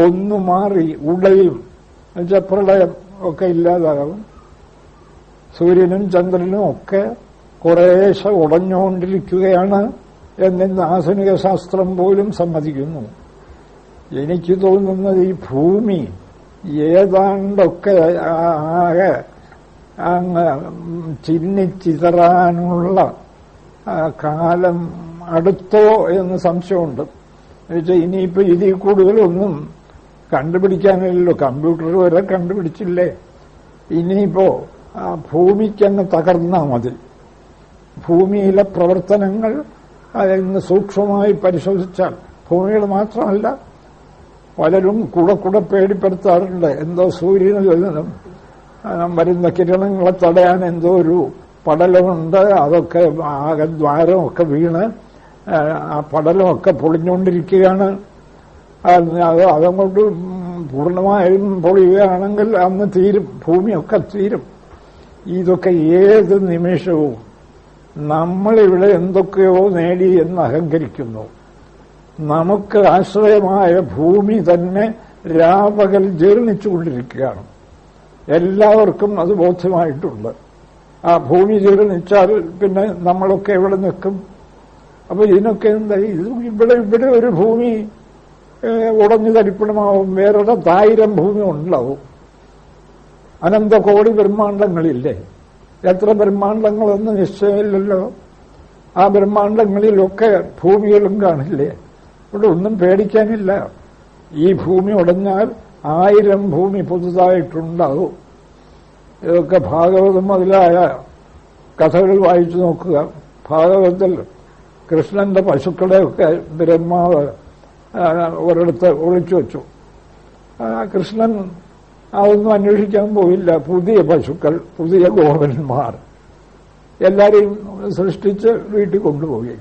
ഒന്നു മാറി ഉടയും. എന്നുവെച്ചാൽ പ്രളയം ഒക്കെ ഇല്ലാതാകും. സൂര്യനും ചന്ദ്രനും ഒക്കെ കുറേശ്ശെ ഉടഞ്ഞുകൊണ്ടിരിക്കുകയാണ് എന്നിന്ന് ആധുനിക ശാസ്ത്രം പോലും സമ്മതിക്കുന്നു. എനിക്ക് തോന്നുന്നത് ഈ ഭൂമി ഏതാണ്ടൊക്കെ ആകെ അങ്ങ് ചിന്നിച്ചിതറാനുള്ള കാലം അടുത്തോ എന്ന് സംശയമുണ്ട്. എന്നുവെച്ചാൽ ഇനിയിപ്പോ ഇതിൽ കൂടുതലൊന്നും കണ്ടുപിടിക്കാനില്ലല്ലോ. കമ്പ്യൂട്ടർ വരെ കണ്ടുപിടിച്ചില്ലേ. ഇനിയിപ്പോ ഭൂമിക്കങ്ങ് തകർന്നാൽ മതി. ഭൂമിയിലെ പ്രവർത്തനങ്ങൾ ഇന്ന് സൂക്ഷ്മമായി പരിശോധിച്ചാൽ ഭൂമിയുടെ മാത്രമല്ല, പലരും കൂടെ പേടിപ്പെടുത്താറുണ്ട്. എന്തോ സൂര്യന് വരുന്ന കിരണങ്ങളെ തടയാൻ എന്തോ ഒരു പടലമുണ്ട്, അതൊക്കെ ആകെ ദ്വാരമൊക്കെ വീണ് ആ പടലമൊക്കെ പൊളിഞ്ഞുകൊണ്ടിരിക്കുകയാണ്. അതങ്ങോട്ട് പൂർണ്ണമായും പൊളിയുകയാണെങ്കിൽ അന്ന് തീരും, ഭൂമിയൊക്കെ തീരും. ഇതൊക്കെ ഏത് നിമിഷവും നമ്മളിവിടെ എന്തൊക്കെയോ നേടി എന്ന് അഹങ്കരിക്കുന്നു. നമുക്ക് ആശ്രയമായ ഭൂമി തന്നെ രാപകൽ ജീർണിച്ചുകൊണ്ടിരിക്കുകയാണ്. എല്ലാവർക്കും അത് ബോധ്യമായിട്ടുണ്ട്. ആ ഭൂമി ജീർണിച്ചാൽ പിന്നെ നമ്മളൊക്കെ എവിടെ നിൽക്കും? അപ്പൊ ഇതിനൊക്കെ എന്താ? ഇവിടെ ഒരു ഭൂമി ഉടഞ്ഞു തരിപ്പണമാവും, വേറൊരിടത്ത് 1000 ഭൂമി ഉണ്ടാവും. അനന്ത കോടി ബ്രഹ്മാണ്ടങ്ങളില്ലേ? എത്ര ബ്രഹ്മാണ്ടങ്ങളൊന്നും നിശ്ചയമില്ലല്ലോ. ആ ബ്രഹ്മാണ്ടങ്ങളിലൊക്കെ ഭൂമികളും കാണില്ലേ? ഇവിടെ ഒന്നും പേടിക്കാനില്ല. ഈ ഭൂമി ഉടഞ്ഞാൽ 1000 ഭൂമി പുതുതായിട്ടുണ്ടാവും. ഇതൊക്കെ ഭാഗവതം മുതലായ കഥകൾ വായിച്ചു നോക്കുക. ഭാഗവതത്തിൽ കൃഷ്ണന്റെ പശുക്കളെയൊക്കെ ബ്രഹ്മാവ് ഒരിടത്ത് ഒളിച്ചു വച്ചു. കൃഷ്ണൻ അതൊന്നും അന്വേഷിക്കാൻ പോയില്ല. പുതിയ പശുക്കൾ, പുതിയ ഗോപന്മാർ എല്ലാരെയും സൃഷ്ടിച്ച് വീട്ടിൽ കൊണ്ടുപോയി.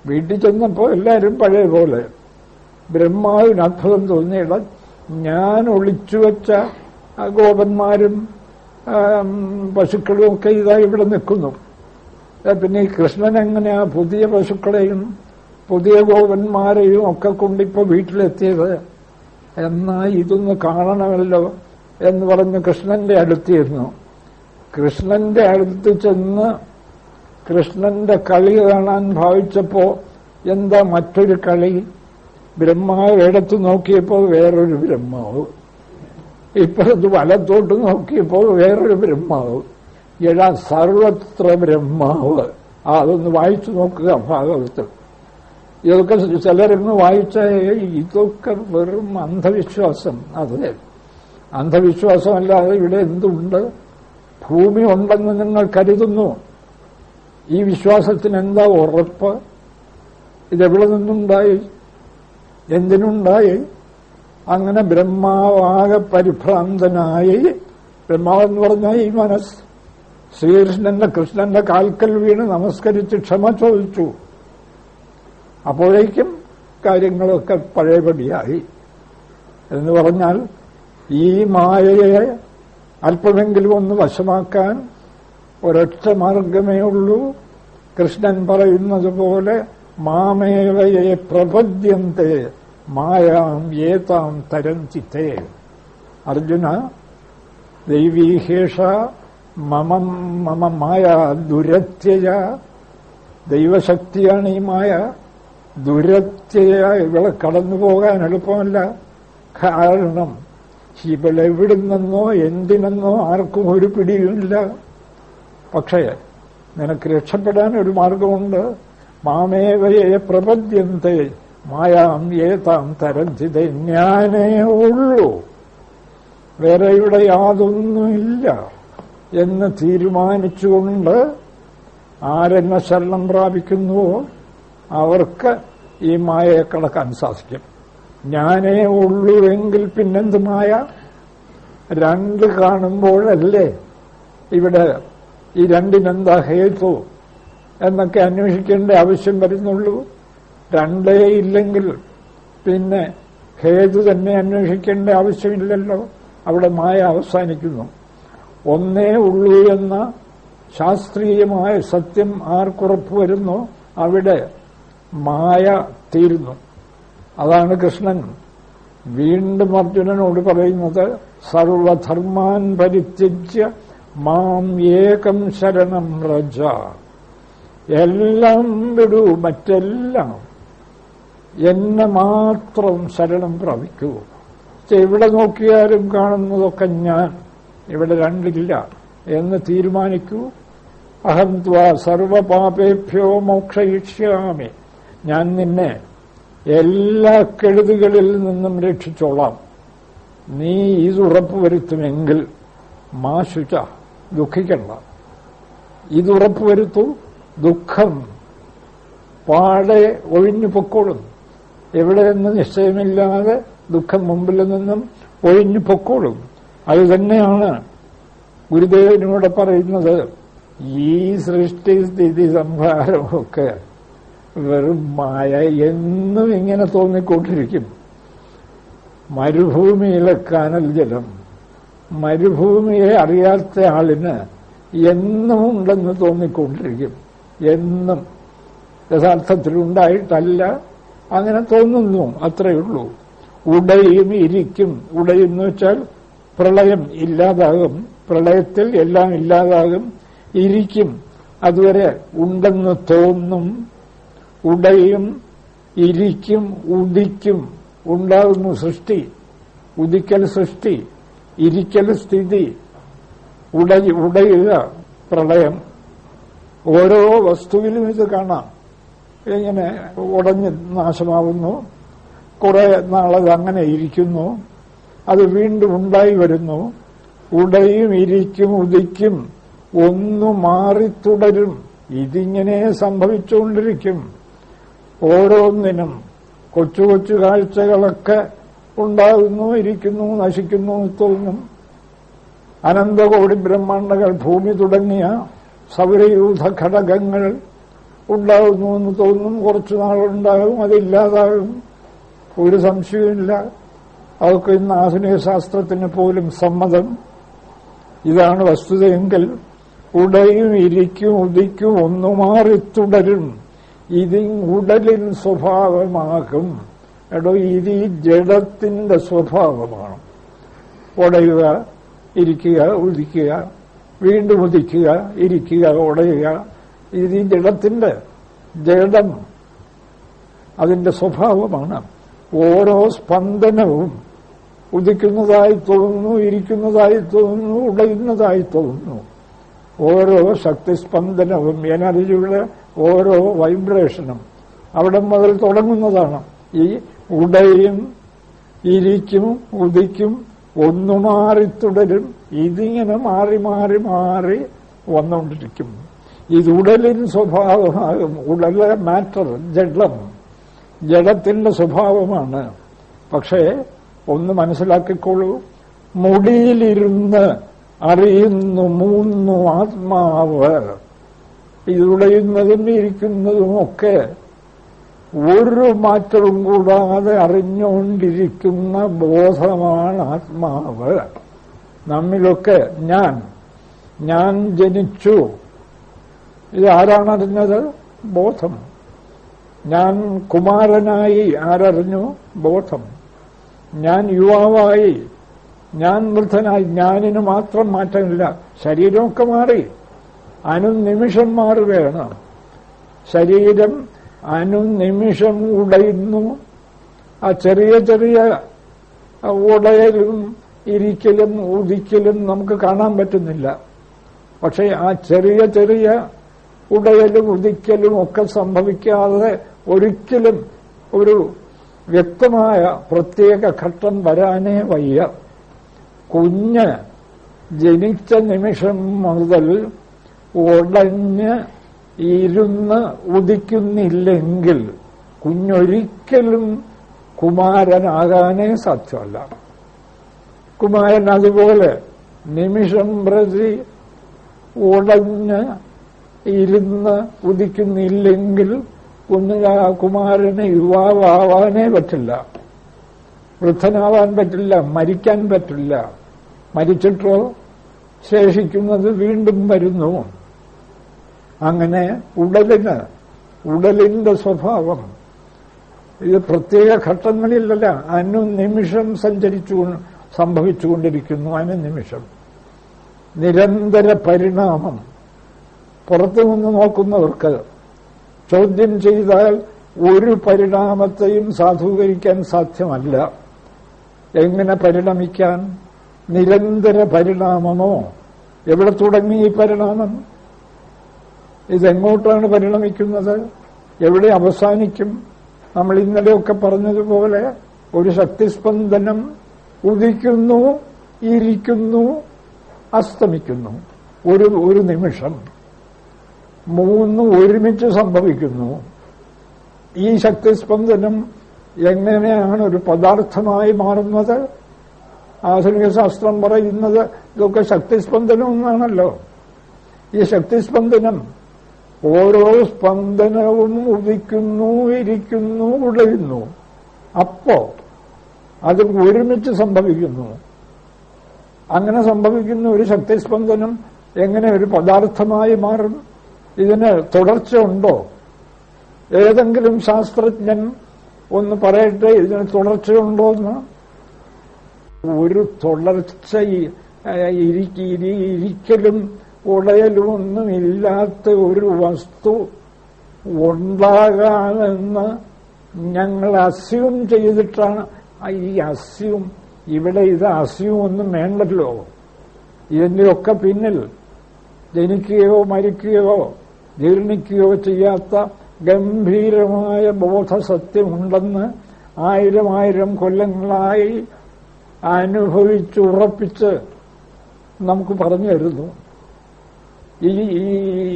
വീട്ടിൽ ചെന്നപ്പോൾ എല്ലാവരും പഴയ പോലെ. ബ്രഹ്മാവിന് അത്ഭുതം തോന്നിയിട ഞാൻ ഒളിച്ചു വെച്ച ഗോപന്മാരും പശുക്കളും ഒക്കെ ഇതാ ഇവിടെ നിൽക്കുന്നു. പിന്നെ ഈ കൃഷ്ണൻ എങ്ങനെയാ പുതിയ പശുക്കളെയും പുതിയ ഗോപന്മാരെയും ഒക്കെ കൊണ്ടിപ്പോ വീട്ടിലെത്തിയത്? എന്നാ ഇതൊന്ന് കാണണമല്ലോ എന്ന് പറഞ്ഞ് കൃഷ്ണന്റെ അടുത്തിരുന്നു. കൃഷ്ണന്റെ അടുത്ത് ചെന്ന് കൃഷ്ണന്റെ കളി കാണാൻ ഭാവിച്ചപ്പോ എന്താ മറ്റൊരു കളി? ബ്രഹ്മാവ് ഇടത്ത് നോക്കിയപ്പോൾ വേറൊരു ബ്രഹ്മാവ്, ഇപ്പുറത്ത് വലത്തോട്ട് നോക്കിയപ്പോൾ വേറൊരു ബ്രഹ്മാവ്. എടാ സർവത്ര ബ്രഹ്മാവ്. അതൊന്ന് വായിച്ചു നോക്കുക ഭാഗവതത്തിൽ. ഇതൊക്കെ ചിലരൊന്ന് വായിച്ചാൽ ഇതൊക്കെ വെറും അന്ധവിശ്വാസം. അതെ, അന്ധവിശ്വാസമല്ലാതെ ഇവിടെ എന്തുണ്ട്? ഭൂമി ഉണ്ടെന്ന് നിങ്ങൾ കരുതുന്നു. ഈ വിശ്വാസത്തിന് എന്താ ഉറപ്പ്? ഇതെവിടെ നിന്നുണ്ടായി? എന്തിനുണ്ടായി? അങ്ങനെ ബ്രഹ്മാവാകെ പരിഭ്രാന്തനായി. ബ്രഹ്മാവെന്ന് പറഞ്ഞാൽ ഈ മനസ്സ് കൃഷ്ണന്റെ കാൽക്കൽ വീണ് നമസ്കരിച്ച് ക്ഷമ ചോദിച്ചു. അപ്പോഴേക്കും കാര്യങ്ങളൊക്കെ പഴയപടിയായി. എന്ന് പറഞ്ഞാൽ ഈ മായയെ അല്പമെങ്കിലും ഒന്ന് വശമാക്കാൻ ഒരൊറ്റ മാർഗമേ ഉള്ളൂ. കൃഷ്ണൻ പറയുന്നത് പോലെ മാമേവയെ പ്രപദ്യന്തേ മായാം ഏതാം തരന്തി തേ. അർജുന, ദൈവീഹേഷ മമ മായ ദുരത്യയ. ദൈവശക്തിയാണ് ഈ മായ. ദുരത്യയ, ഇവളെ കടന്നുപോകാൻ എളുപ്പമല്ല. കാരണം ഇവളെവിടുന്നെന്നോ എന്തിനെന്നോ ആർക്കും ഒരു പിടിയുമില്ല. പക്ഷേ നിനക്ക് രക്ഷപ്പെടാൻ ഒരു മാർഗമുണ്ട്. മാമേവയെ പ്രപദ്യന്തേ മായാം ഏതാം തരന്തിതേ. ഞാനേ ഉള്ളൂ, വേറെ ഇവിടെ യാതൊന്നുമില്ല എന്ന് തീരുമാനിച്ചുകൊണ്ട് ആരെന്നെ ശരണം പ്രാപിക്കുന്നുവോ അവർക്ക് ഈ മായയെ കടക്കാൻ സാധിക്കും. ഞാനേ ഉള്ളൂ എങ്കിൽ പിന്നെന്ത് മായ? രണ്ട് കാണുമ്പോഴല്ലേ ഇവിടെ ഈ രണ്ടിനെന്താ ഹേതു എന്നൊക്കെ അന്വേഷിക്കേണ്ട ആവശ്യം വരുന്നുള്ളൂ. രണ്ടേ ഇല്ലെങ്കിൽ പിന്നെ ഹേതു തന്നെ അന്വേഷിക്കേണ്ട ആവശ്യമില്ലല്ലോ. അവിടെ മായ അവസാനിക്കുന്നു. ഒന്നേ ഉള്ളൂ എന്ന ശാസ്ത്രീയമായ സത്യം ആർക്കുറപ്പ് വരുന്നു അവിടെ മായ തീരുന്നു. അതാണ് കൃഷ്ണൻ വീണ്ടും അർജുനനോട് പറയുന്നത്, സർവധർമാൻ പരിത്യജ്യ മാം ഏകം ശരണം വ്രജ. എല്ലാം വിടൂ, മറ്റെല്ലാം എന്നെ മാത്രം ശരണം പ്രാപിക്കൂ. എവിടെ നോക്കിയാലും കാണുന്നതൊക്കെ ഞാൻ, ഇവിടെ രണ്ടില്ല എന്ന് തീരുമാനിക്കൂ. അഹം ത്വാ സർവപാപേഭ്യോ മോക്ഷയിഷ്യാമി. ഞാൻ നിന്നെ എല്ലാ കെടുതികളിൽ നിന്നും രക്ഷിച്ചോളാം. നീ ഇത് ഉറപ്പുവരുത്തുമെങ്കിൽ മാ ശുച, ദുഃഖിക്കണ്ട. ഇത് ഉറപ്പുവരുത്തൂ, ദുഃഖം പാടെ ഒഴിഞ്ഞു പൊക്കോളും. എവിടെയെന്ന് നിശ്ചയമില്ലാതെ ദുഃഖം മുമ്പിൽ നിന്നും ഒഴിഞ്ഞു പൊക്കോളും. അത് തന്നെയാണ് ഗുരുദേവനോട് പറയുന്നത്. ഈ സൃഷ്ടി സ്ഥിതി സംഹാരമൊക്കെ വെറും മായ എന്നും ഇങ്ങനെ തോന്നിക്കൊണ്ടിരിക്കും. മരുഭൂമിയിലെ കനൽ ജലം മരുഭൂമിയെ അറിയാത്ത ആളിന് എന്നും ഉണ്ടെന്ന് തോന്നിക്കൊണ്ടിരിക്കും. എന്നും യഥാർത്ഥത്തിലുണ്ടായിട്ടല്ല, അങ്ങനെ തോന്നുന്നു, അത്രയുള്ളൂ. ഉടയും ഇരിക്കും. ഉടയെന്ന് വെച്ചാൽ പ്രളയം ഇല്ലാതാകും, പ്രളയത്തിൽ എല്ലാം ഇല്ലാതാകും. ഇരിക്കും, അതുവരെ ഉണ്ടെന്ന് തോന്നും. ഉടയും ഇരിക്കും, ഉദിക്കും. ഉണ്ടാകുന്നു സൃഷ്ടി, ഉദിക്കൽ സൃഷ്ടി, ഇരിക്കൽ സ്ഥിതി, ഉടയുക പ്രളയം. ഓരോ വസ്തുവിലും ഇത് കാണാം. ഇങ്ങനെ ഉടഞ്ഞ് നാശമാവുന്നു, കുറെ നാളത് അങ്ങനെ ഇരിക്കുന്നു, അത് വീണ്ടും ഉണ്ടായി വരുന്നു. ഉടയും ഇരിക്കും, ഉദിക്കും, ഒന്നു മാറിത്തുടരും. ഇതിങ്ങനെ സംഭവിച്ചുകൊണ്ടിരിക്കും. ഓരോന്നിനും കൊച്ചു കൊച്ചു കാഴ്ചകളൊക്കെ ഉണ്ടാകുന്നു, ഇരിക്കുന്നു, നശിക്കുന്നു തോന്നും. അനന്തകോടി ബ്രഹ്മാണ്ടങ്ങൾ, ഭൂമി തുടങ്ങിയ സൗരയൂഥ ഘടകങ്ങൾ ഉണ്ടാകുന്നു എന്ന് തോന്നും. കുറച്ചു നാളുണ്ടാകും, അതില്ലാതാകും, ഒരു സംശയമില്ല. അതൊക്കെ ഇന്ന് ആധുനിക ശാസ്ത്രത്തിന് പോലും സമ്മതം. ഇതാണ് വസ്തുതയെങ്കിൽ ഉടയും ഇരിക്കും, ഉദിക്കും, ഒന്നു മാറി തുടരും. ഇത് ഉടലിൻ സ്വഭാവമാകും. എടോ, ഇത് ഈ ജഡത്തിന്റെ സ്വഭാവമാണ്. ഉടയുക, ഇരിക്കുക, ഉദിക്കുക, വീണ്ടും ഉദിക്കുക, ഇരിക്കുക, ഉടയുക. ഇത് ഈ ജഡം അതിന്റെ സ്വഭാവമാണ്. ഓരോ സ്പന്ദനവും ഉദിക്കുന്നതായി തോന്നുന്നു, ഇരിക്കുന്നതായി തോന്നുന്നു, ഉടയുന്നതായി തോന്നുന്നു. ഓരോ ശക്തിസ്പന്ദനവും, എനർജിയുടെ ഓരോ വൈബ്രേഷനും അവിടെ മുതൽ തുടങ്ങുന്നതാണ്. ഈ ഉടയും ഇരിക്കും, ഉദിക്കും, ഒന്നു മാറി തുടരും. ഇതിങ്ങനെ മാറി മാറി മാറി വന്നുകൊണ്ടിരിക്കും. ഇത് ഉടലിൻ സ്വഭാവമാകും. ഉടലെ മാറ്റർ, ജഡത്തിന്റെ സ്വഭാവമാണ്. പക്ഷേ ഒന്ന് മനസ്സിലാക്കിക്കോളൂ, മുടിയിലിരുന്ന് അറിയുന്നു മൂന്നു ആത്മാവ്. ഇതുടയുന്നതും ഇരിക്കുന്നതുമൊക്കെ ഒരു മാറ്റവും കൂടാതെ അറിഞ്ഞുകൊണ്ടിരിക്കുന്ന ബോധമാണ് ആത്മാവ്. നമ്മിലൊക്കെ ഞാൻ ജനിച്ചു, ഇത് ആരാണ് അറിഞ്ഞത്? ബോധം. ഞാൻ കുമാരനായി ആരറിഞ്ഞു? ബോധം. ഞാൻ യുവാവായി, ഞാൻ വൃദ്ധനായി, ഞാനിന് മാത്രം മാറ്റമില്ല. ശരീരമൊക്കെ മാറി, അനുനിമിഷം മാറുകയാണ്. ശരീരം അനുനിമിഷം ഉടയുന്നു. ആ ചെറിയ ചെറിയ ഉടയലും ഇരിക്കലും ഉദിക്കലും നമുക്ക് കാണാൻ പറ്റുന്നില്ല. പക്ഷേ ആ ചെറിയ ചെറിയ ഉടയലും ഉദിക്കലും ഒക്കെ സംഭവിക്കാതെ ഒരിക്കലും ഒരു വ്യക്തമായ പ്രത്യേക ഘട്ടം വരാനേ വയ്യ. കുഞ്ഞ് ജനിച്ച നിമിഷം മുതൽ ഉടഞ്ഞ് ഇരുന്ന് ഉദിക്കുന്നില്ലെങ്കിൽ കുഞ്ഞൊരിക്കലും കുമാരനാകാനേ സാധ്യമല്ല. കുമാരൻ അതുപോലെ നിമിഷം പ്രതി ഉടഞ്ഞ് ഇരുന്ന് ഉദിക്കുന്നില്ലെങ്കിൽ കുമാരന് യുവാവാനേ പറ്റില്ല, വൃദ്ധനാവാൻ പറ്റില്ല, മരിക്കാൻ പറ്റില്ല. മരിച്ചിട്ടോ ശേഷിക്കുന്നത് വീണ്ടും വരുന്നു. അങ്ങനെ ഉടലിന്റെ സ്വഭാവം ഇത് പ്രത്യേക ഘട്ടങ്ങളിലല്ല, അനുനിമിഷം സംഭവിച്ചുകൊണ്ടിരിക്കുന്നു. അനുനിമിഷം നിരന്തര പരിണാമം. പുറത്തുനിന്ന് നോക്കുന്നവർക്ക് ചോദ്യം ചെയ്താൽ ഒരു പരിണാമത്തെയും സാധൂകരിക്കാൻ സാധ്യമല്ല. എങ്ങനെ പരിണമിക്കാൻ? നിരന്തര പരിണാമമോ? എവിടെ തുടങ്ങി ഈ പരിണാമം? ഇതെങ്ങോട്ടാണ് പരിണമിക്കുന്നത്? എവിടെ അവസാനിക്കും? നമ്മൾ ഇന്നലെയൊക്കെ പറഞ്ഞതുപോലെ ഒരു ശക്തിസ്പന്ദനം ഉദിക്കുന്നു, ഇരിക്കുന്നു, അസ്തമിക്കുന്നു. ഒരു നിമിഷം മൂന്നും ഒരുമിച്ച് സംഭവിക്കുന്നു. ഈ ശക്തിസ്പന്ദനം എങ്ങനെയാണ് ഒരു പദാർത്ഥമായി മാറുന്നത്? ആധുനിക ശാസ്ത്രം പറയുന്നത് ഇതൊക്കെ ശക്തിസ്പന്ദനം എന്നാണല്ലോ. ഈ ശക്തിസ്പന്ദനം ഓരോ സ്പന്ദനവും ഉദിക്കുന്നു, ഇരിക്കുന്നു, ഉടയുന്നു. അപ്പോ അത് ഒരുമിച്ച് സംഭവിക്കുന്നു. അങ്ങനെ സംഭവിക്കുന്ന ഒരു ശക്തിസ്പന്ദനം എങ്ങനെ ഒരു പദാർത്ഥമായി മാറും? ഇതിന് തുടർച്ച ഉണ്ടോ? ഏതെങ്കിലും ശാസ്ത്രജ്ഞൻ ഒന്ന് പറയട്ടെ, ഇതിന് തുടർച്ചയുണ്ടോ എന്ന്. ഒരു തുടർച്ച ഇരിക്കലും ഉടയലും ഒന്നും ഇല്ലാത്ത ഒരു വസ്തു ഉണ്ടാകാമെന്ന് ഞങ്ങൾ അസ്യൂം ചെയ്തിട്ടാണ്. ഈ അസ്യൂം, ഇവിടെ ഇത് അസ്യൂം ഒന്നും വേണ്ടല്ലോ. ഇതിന്റെയൊക്കെ പിന്നിൽ ജനിക്കുകയോ മരിക്കുകയോ ജീർണിക്കുകയോ ചെയ്യാത്ത ഗംഭീരമായ ബോധസത്യമുണ്ടെന്ന് ആയിരം കൊല്ലങ്ങളായി അനുഭവിച്ചുറപ്പിച്ച് നമുക്ക് പറഞ്ഞു തരുന്നു.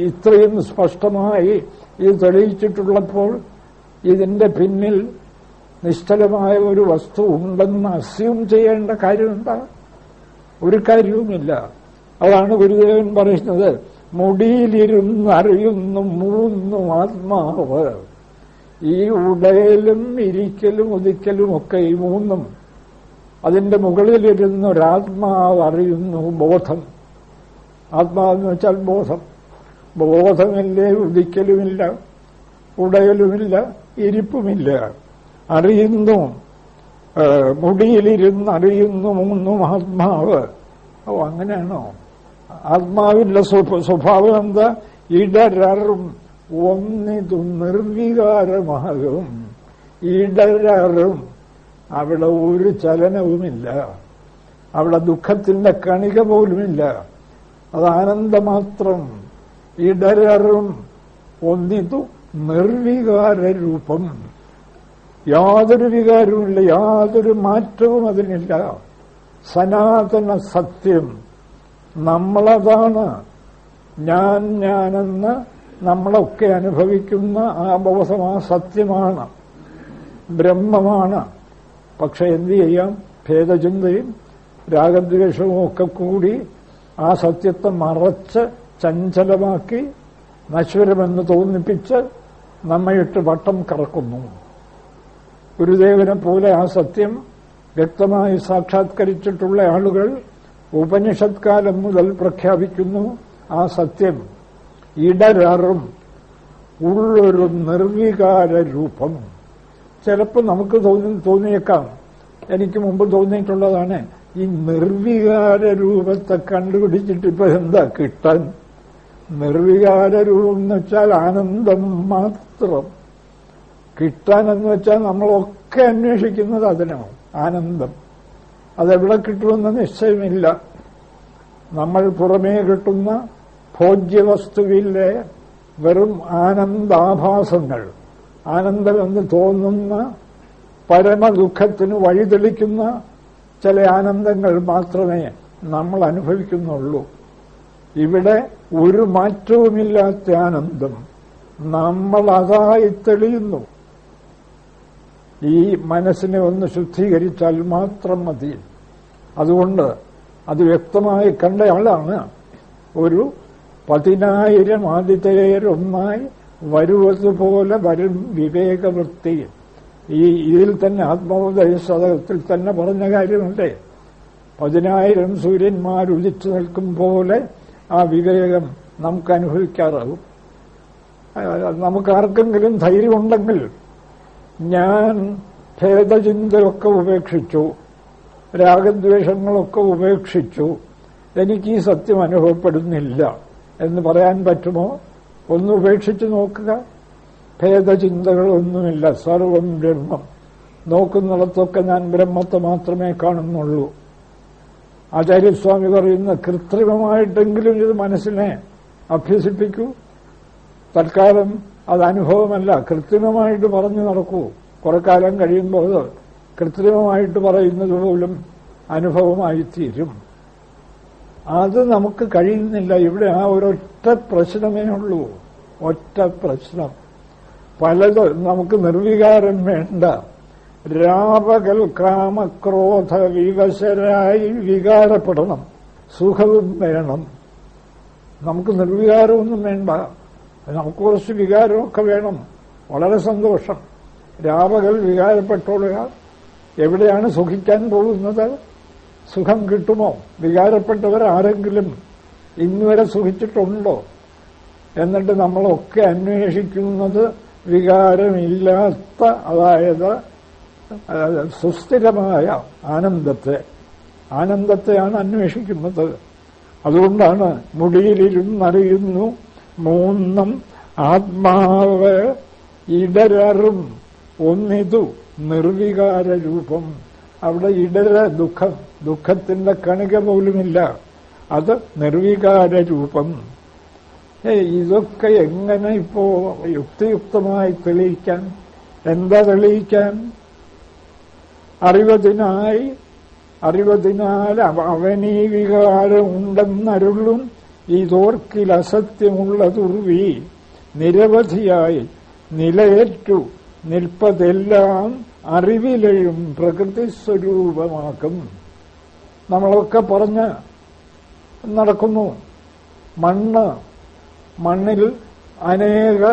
ഇത്രയും സ്പഷ്ടമായി ഇത് തെളിയിച്ചിട്ടുള്ളപ്പോൾ ഇതിന്റെ പിന്നിൽ നിശ്ചലമായ ഒരു വസ്തു ഉണ്ടെന്ന് അസ്യൂം ചെയ്യേണ്ട കാര്യമുണ്ടാ? ഒരു കാര്യവുമില്ല. അതാണ് ഗുരുദേവൻ പറയുന്നത്, മുടിയിലിരുന്നറിയുന്നു മൂന്നും ആത്മാവ്. ഈ ഉടയലും ഇരിക്കലും ഉദിക്കലും ഒക്കെ ഈ മൂന്നും, അതിന്റെ മുകളിലിരുന്നൊരാത്മാവ് അറിയുന്നു ബോധം. ആത്മാവെന്ന് വെച്ചാൽ ബോധം. ബോധമില്ലേ ഉദിക്കലുമില്ല, ഉടയലുമില്ല, ഇരിപ്പുമില്ല. അറിയുന്നു, മുടിയിലിരുന്നറിയുന്നു മൂന്നും ആത്മാവ്. അങ്ങനെയാണോ? ആത്മാവിന്റെ സ്വഭാവം എന്താ? ഇടരറും ഒന്നിതു നിർവികാരമാകും. ഇടരറും, അവിടെ ഒരു ചലനവുമില്ല, അവിടെ ദുഃഖത്തിന്റെ കണിക പോലുമില്ല, അത് ആനന്ദമാത്രം. ഇടരറും ഒന്നിതു നിർവികാരരൂപം. യാതൊരു വികാരവുമില്ല, യാതൊരു മാറ്റവും അതിനില്ല. സനാതന സത്യം. നമ്മളതാണ്. ഞാനെന്ന് നമ്മളൊക്കെ അനുഭവിക്കുന്ന ആ ബോധം ആ സത്യമാണ്, ബ്രഹ്മമാണ്. പക്ഷെ എന്തു ചെയ്യാം? ഭേദചിന്തയും രാഗദ്വേഷവും ഒക്കെ കൂടി ആ സത്യത്തെ മറച്ച് ചഞ്ചലമാക്കി നശ്വരമെന്ന് തോന്നിപ്പിച്ച് നമ്മയിട്ട് വട്ടം കറക്കുന്നു. ഗുരുദേവനെ പോലെ ആ സത്യം വ്യക്തമായി സാക്ഷാത്കരിച്ചിട്ടുള്ള ആളുകൾ ഉപനിഷത് കാലം മുതൽ പ്രഖ്യാപിക്കുന്നു. ആ സത്യം ഇടരറും ഉള്ളൊരു നിർവികാര രൂപം. ചിലപ്പോൾ നമുക്ക് തോന്നിയേക്കാം, എനിക്ക് മുമ്പ് തോന്നിയിട്ടുള്ളതാണ്, ഈ നിർവികാര രൂപത്തെ കണ്ടുപിടിച്ചിട്ട് ഇപ്പൊ എന്താ കിട്ടാൻ? നിർവികാര രൂപം എന്ന് വെച്ചാൽ ആനന്ദം മാത്രം. കിട്ടാനെന്ന് വെച്ചാൽ നമ്മളൊക്കെ അന്വേഷിക്കുന്നത് അതിനാണ്, ആനന്ദം. അതെവിടെ കിട്ടുമെന്ന് നിശ്ചയമില്ല. നമ്മൾ പുറമേ കിട്ടുന്ന ഭോജ്യവസ്തുവിലെ വെറും ആനന്ദാഭാസങ്ങൾ, ആനന്ദമെന്ന് തോന്നുന്ന പരമദുഃഖത്തിന് വഴിതെളിക്കുന്ന ചില ആനന്ദങ്ങൾ മാത്രമേ നമ്മൾ അനുഭവിക്കുന്നുള്ളൂ. ഇവിടെ ഒരു മാറ്റവുമില്ലാത്ത ആനന്ദം നമ്മൾ അതായി തെളിയുന്നു. ഈ മനസ്സിനെ ഒന്ന് ശുദ്ധീകരിച്ചാൽ മാത്രം മതി. അതുകൊണ്ട് അത് വ്യക്തമായി കണ്ടയാളാണ് ഒരു 10,000 ആതിഥേയരൊന്നായി വരുവതുപോലെ വരും വിവേകവൃത്തി. ഇതിൽ തന്നെ ആത്മോപദേശത്തിൽ തന്നെ പറഞ്ഞ കാര്യമല്ലേ, 10,000 സൂര്യന്മാർ ഉദിച്ചു നിൽക്കും പോലെ ആ വിവേകം നമുക്ക് അനുഭവിക്കാറാവും. നമുക്കാർക്കെങ്കിലും ധൈര്യമുണ്ടെങ്കിൽ, ഞാൻ ഭേദചിന്തയൊക്കെ ഉപേക്ഷിച്ചു, രാഗദ്വേഷങ്ങളൊക്കെ ഉപേക്ഷിച്ചു, എനിക്ക് ഈ സത്യം അനുഭവപ്പെടുന്നില്ല എന്ന് പറയാൻ പറ്റുമോ? ഒന്ന് ഉപേക്ഷിച്ച് നോക്കുക. ഭേദചിന്തകളൊന്നുമില്ല, സർവം ബ്രഹ്മം. നോക്കുന്നിടത്തൊക്കെ ഞാൻ ബ്രഹ്മത്തെ മാത്രമേ കാണുന്നുള്ളൂ. ആചാര്യസ്വാമി പറയുന്ന കൃത്രിമമായിട്ടെങ്കിലും ഇത് മനസ്സിനെ അഭ്യസിപ്പിക്കൂ. തൽക്കാലം അത് അനുഭവമല്ല, കൃത്രിമമായിട്ട് പറഞ്ഞു നടക്കൂ. കുറെ കാലം കഴിയുമ്പോൾ കൃത്രിമമായിട്ട് പറയുന്നത് പോലും അനുഭവമായി തീരും. അത് നമുക്ക് കഴിയുന്നില്ല. ഇവിടെ ആ ഒരൊറ്റ പ്രശ്നമേ ഉള്ളൂ, ഒറ്റ പ്രശ്നം. പലത് നമുക്ക് നിർവികാരം വേണ്ട. രാപകൽ കാമക്രോധ വിവശരായി വികാരപ്പെടണം, സുഖവും വേണം. നമുക്ക് നിർവികാരമൊന്നും വേണ്ട, നമുക്ക് കുറച്ച് വികാരമൊക്കെ വേണം. വളരെ സന്തോഷം. രാപകൽ വികാരപ്പെട്ടോളുക. എവിടെയാണ് സുഖിക്കാൻ പോകുന്നത്? സുഖം കിട്ടുമോ? വികാരപ്പെട്ടവർ ആരെങ്കിലും ഇന്നുവരെ സുഖിച്ചിട്ടുണ്ടോ? എന്നിട്ട് നമ്മളൊക്കെ അന്വേഷിക്കുന്നത് വികാരമില്ലാത്ത, അതായത് സുസ്ഥിരമായ ആനന്ദത്തെയാണ് അന്വേഷിക്കുന്നത്. അതുകൊണ്ടാണ് മുടിയിലിരുന്നറിയുന്നു മൂന്നും ആത്മാവ് ഇടരറും ഒന്നിതു നിർവികാര രൂപം. അവിടെ ഇടര ദുഃഖത്തിന്റെ കണിക പോലുമില്ല, അത് നിർവികാര രൂപം. ഇതൊക്കെ എങ്ങനെ ഇപ്പോ യുക്തിയുക്തമായി തെളിയിക്കാൻ? എന്താ തെളിയിക്കാൻ? അറിവതിനാൽ അവനീ വികാരം ഉണ്ടെന്നരുളും ഇതോർക്കിൽ അസത്യമുള്ളതുർവി നിരവധിയായി നിലയേറ്റു നിൽപ്പതെല്ലാം അറിവിലെയും പ്രകൃതി സ്വരൂപമാക്കും. നമ്മളൊക്കെ പറഞ്ഞ് നടക്കുന്നു. മണ്ണിൽ അനേക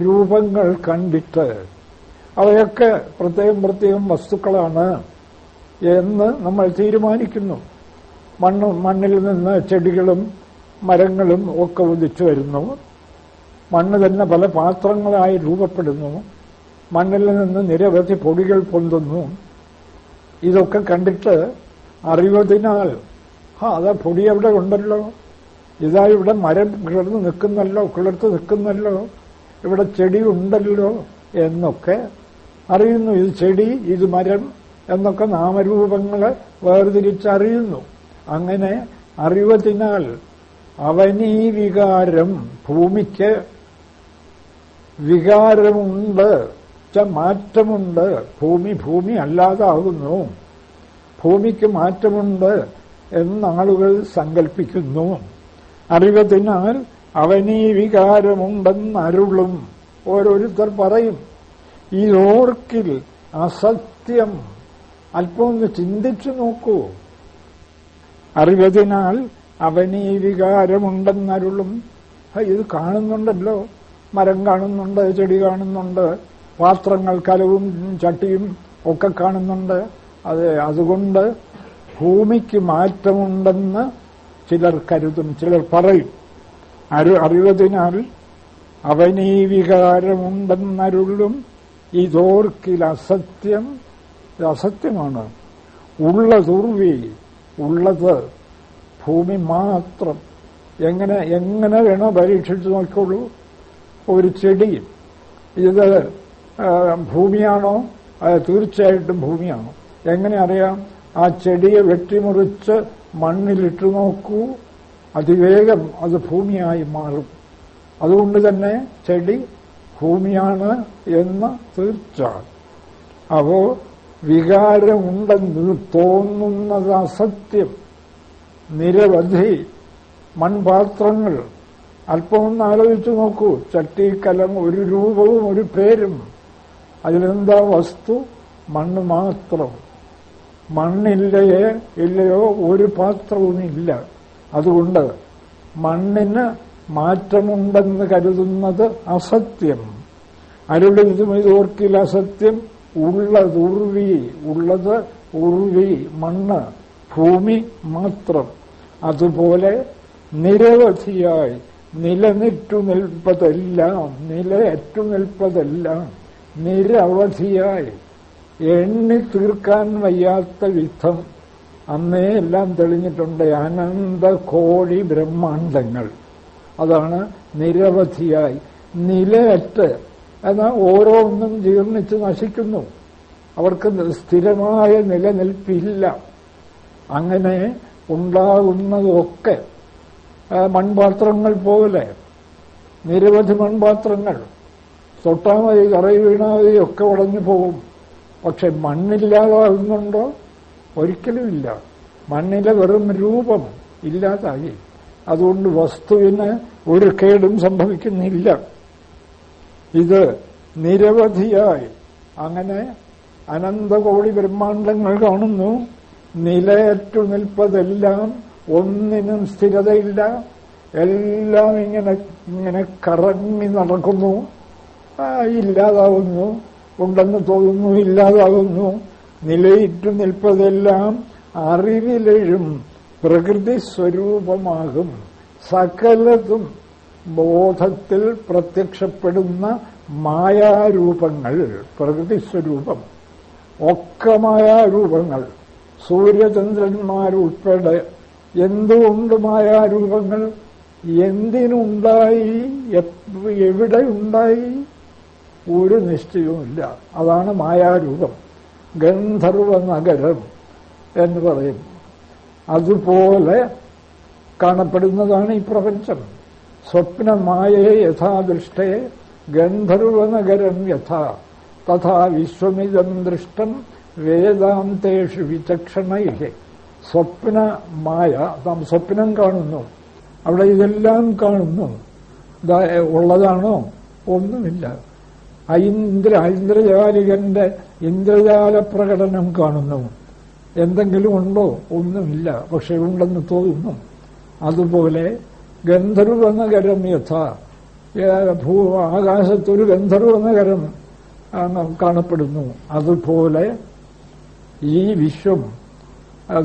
രൂപങ്ങൾ കണ്ടിട്ട് അവയൊക്കെ പ്രത്യേകം വസ്തുക്കളാണ് എന്ന് നമ്മൾ തീരുമാനിക്കുന്നു. മണ്ണിൽ നിന്ന് ചെടികളും മരങ്ങളും ഒക്കെ ഉദിച്ചു വരുന്നു. മണ്ണ് തന്നെ പല പാത്രങ്ങളായി രൂപപ്പെടുന്നു. മണ്ണിൽ നിന്ന് നിരവധി പൊടികൾ പൊന്തുന്നു. ഇതൊക്കെ കണ്ടിട്ട് അറിവതിനാൽ അതാ പൊടി അവിടെ ഉണ്ടല്ലോ, ഇതാ ഇവിടെ മരം കിളർന്ന് നിൽക്കുന്നല്ലോ, ഇവിടെ ചെടി ഉണ്ടല്ലോ എന്നൊക്കെ അറിയുന്നു. ഇത് ചെടി, ഇത് മരം എന്നൊക്കെ നാമരൂപങ്ങളെ വേർതിരിച്ചറിയുന്നു. അങ്ങനെ അറിവതിനാൽ അവനീ വികാരം, ഭൂമിക്ക് വികാരമുണ്ട്, മാറ്റമുണ്ട്. ഭൂമി അല്ലാതാകുന്നു, ഭൂമിക്ക് മാറ്റമുണ്ട് എന്നാളുകൾ സങ്കല്പിക്കുന്നു. അറിവതിനാൽ അവനീ വികാരമുണ്ടെന്നരുളും. ഓരോരുത്തർ പറയും. ഇതോർക്കിൽ അസത്യം. അല്പം ഒന്ന് ചിന്തിച്ചു നോക്കൂ. അറിവതിനാൽ അവനീ വികാരമുണ്ടെന്നരുളും. ഇത് കാണുന്നുണ്ടല്ലോ, മരം കാണുന്നുണ്ട്, ചെടി കാണുന്നുണ്ട്, പാത്രങ്ങൾ, കലവും ചട്ടിയും ഒക്കെ കാണുന്നുണ്ട്. അതുകൊണ്ട് ഭൂമിക്ക് മാറ്റമുണ്ടെന്ന് ചിലർ കരുതും, ചിലർ പറയും. അറിവതിനാൽ അവനീ വികാരമുണ്ടെന്നരുളും ഇതോർക്കിൽ അസത്യം. ഇത് അസത്യമാണ്. ഉള്ളത് ഭൂമി മാത്രം. എങ്ങനെ വേണോ പരീക്ഷിച്ചു നോക്കിക്കോളൂ. ഒരു ചെടി, ഇത് ഭൂമിയാണോ? തീർച്ചയായിട്ടും ഭൂമിയാണ്. എങ്ങനെ അറിയാം? ആ ചെടിയെ വെട്ടിമുറിച്ച് മണ്ണിലിട്ടു നോക്കൂ, അതിവേഗം അത് ഭൂമിയായി മാറും. അതുകൊണ്ട് തന്നെ ചെടി ഭൂമിയാണ് എന്ന് തീർച്ച. അപ്പോ വികാരമുണ്ടെന്ന് തോന്നുന്നത് അസത്യം. നിരവധി മൺപാത്രങ്ങൾ, അല്പം ഒന്ന് ആലോചിച്ചു നോക്കൂ. ചട്ടി, കലം, ഒരു രൂപവും ഒരു പേരും. അതിലെന്താ വസ്തു? മണ്ണ് മാത്രം. ഇല്ലയോ ഒരു പാത്രവുമില്ല. അതുകൊണ്ട് മണ്ണിന് മാറ്റമുണ്ടെന്ന് കരുതുന്നത് അസത്യം. അരുളിതും ഇതോർക്കിൽ അസത്യം. ഉള്ളത് ഉർവി, മണ്ണ്, ഭൂമി മാത്രം. അതുപോലെ നിരവധിയായി നിലനിറ്റു നിൽപ്പതെല്ലാം നിരവധിയായി എണ്ണി തീർക്കാൻ വയ്യാത്ത വിധം അന്നേ എല്ലാം തെളിഞ്ഞിട്ടുണ്ട്. അനന്ത കോടി ബ്രഹ്മാണ്ടങ്ങൾ, അതാണ് നിരവധിയായി, നിലയറ്റ്. എന്നാൽ ഓരോന്നും ജീർണിച്ച് നശിക്കുന്നു. അവർക്ക് സ്ഥിരമായ നിലനിൽപ്പില്ല. അങ്ങനെ ഉണ്ടാകുന്നതൊക്കെ മൺപാത്രങ്ങൾ പോലെ, നിരവധി മൺപാത്രങ്ങൾ. തൊട്ടാമതി, കറയി വീണാമതി ഒക്കെ ഉടഞ്ഞു പോകും. പക്ഷെ മണ്ണില്ലാതാകുന്നുണ്ടോ? ഒരിക്കലുമില്ല. മണ്ണിലെ വെറും രൂപം ഇല്ലാതായി. അതുകൊണ്ട് വസ്തുവിന് ഒരു കേടും സംഭവിക്കുന്നില്ല. ഇത് നിരവധിയായി അങ്ങനെ അനന്തകോടി ബ്രഹ്മാണ്ടങ്ങൾ കാണുന്നു. നിലയറ്റു നിൽപ്പതെല്ലാം ഒന്നിനും സ്ഥിരതയില്ല. എല്ലാം ഇങ്ങനെ കറങ്ങി നടക്കുന്നു. ഇല്ലാതാവുന്നു, ഉണ്ടെന്ന് തോന്നുന്നു, ഇല്ലാതാകുന്നു. നിലയിട്ടു നിൽപ്പതെല്ലാം അറിവിലെഴും പ്രകൃതി സ്വരൂപമാകും. സകലതും ബോധത്തിൽ പ്രത്യക്ഷപ്പെടുന്ന മായാരൂപങ്ങൾ, പ്രകൃതി സ്വരൂപം ഒക്കെ മായാരൂപങ്ങൾ. സൂര്യചന്ദ്രന്മാരുൾപ്പെടെ എന്തുകൊണ്ട് മായാരൂപങ്ങൾ? എന്തിനുണ്ടായി, എവിടെ ഉണ്ടായി, ഒരു നിശ്ചയവുമില്ല. അതാണ് മായാരൂപം. ഗന്ധർവ നഗരം എന്ന് പറയും. അതുപോലെ കാണപ്പെടുന്നതാണ് ഈ പ്രപഞ്ചം. സ്വപ്നമായേ യഥാദൃഷ്ടേ ഗന്ധർവനഗരം യഥാ തഥാ വിശ്വമിദം ദൃഷ്ടം വേദാന്തേഷു വിചക്ഷണൈഹി. സ്വപ്നമായ, നാം സ്വപ്നം കാണുന്നു, അവിടെ ഇതെല്ലാം കാണുന്നു. ഉള്ളതാണോ? ഒന്നുമില്ല. ഇന്ദ്രജാലികന്റെ ഇന്ദ്രജാല പ്രകടനം കാണുന്നു. എന്തെങ്കിലും ഉണ്ടോ? ഒന്നുമില്ല. പക്ഷെ ഉണ്ടെന്ന് തോന്നുന്നു. അതുപോലെ ഗന്ധർവനഗരം യഥാ, ആകാശത്തൊരു ഗന്ധർവനഗരം കാണപ്പെടുന്നു. അതുപോലെ ഈ വിശ്വം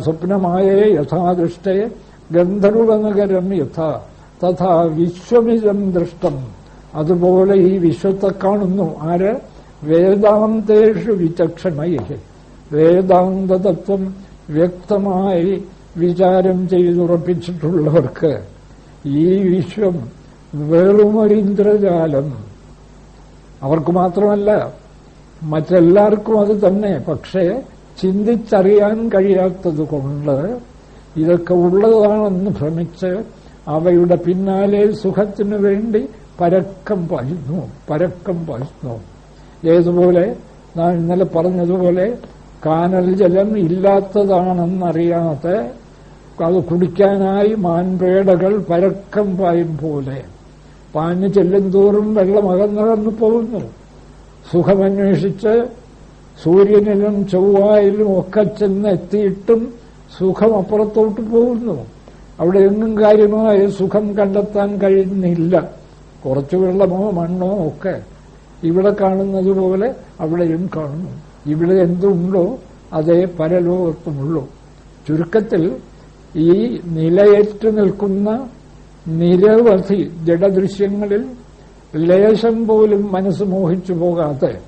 സ്വപ്നമായേ യഥാദൃഷ്ടേ ഗന്ധർവനഗരം യഥാ തഥാ വിശ്വമിദം ദൃഷ്ടം. അതുപോലെ ഈ വിശ്വത്തെ കാണുന്നു. ആര്? വേദാന്തേഷു വിചക്ഷണൈഹി. വേദാന്ത തത്വം വ്യക്തമായി വിചാരം ചെയ്തുറപ്പിച്ചിട്ടുള്ളവർക്ക് ഈ വിശ്വം വെറുമൊരു ഇന്ദ്രജാലം. അവർക്ക് മാത്രമല്ല, മറ്റെല്ലാവർക്കും അത് തന്നെ. പക്ഷേ ചിന്തിച്ചറിയാൻ കഴിയാത്തതുകൊണ്ട് ഇതൊക്കെ ഉള്ളതാണെന്ന് ഭ്രമിച്ച് അവയുടെ പിന്നാലെ സുഖത്തിനു വേണ്ടി പരക്കം പായുന്നു. ഏതുപോലെ നാം ഇന്നലെ പറഞ്ഞതുപോലെ കാനൽ ജലം ഇല്ലാത്തതാണെന്നറിയാതെ അത് കുടിക്കാനായി മാൻപേടകൾ പരക്കം പായും പോലെ പാഞ്ഞു ചെല്ലുന്തോറും വെള്ളം അകന്നകന്നു പോകുന്നു. സുഖമന്വേഷിച്ച് സൂര്യനിലും ചൊവ്വായിലും ഒക്കെ ചെന്നെത്തിയിട്ടും സുഖം അപ്പുറത്തോട്ട് പോകുന്നു. അവിടെ എങ്ങും കാര്യമായ സുഖം കണ്ടെത്താൻ കഴിയുന്നില്ല. കുറച്ചു വെള്ളമോ മണ്ണോ ഒക്കെ ഇവിടെ കാണുന്നത് പോലെ അവിടെയും കാണുന്നു. ഇവിടെ എന്തുണ്ടോ അതേ പരലോകത്തുമുള്ളൂ. ചുരുക്കത്തിൽ ഈ നിലയേറ്റു നിൽക്കുന്ന നിരവധി ജഡദൃശ്യങ്ങളിൽ ലേശം പോലും മനസ്സ് മോഹിച്ചു പോകാതെ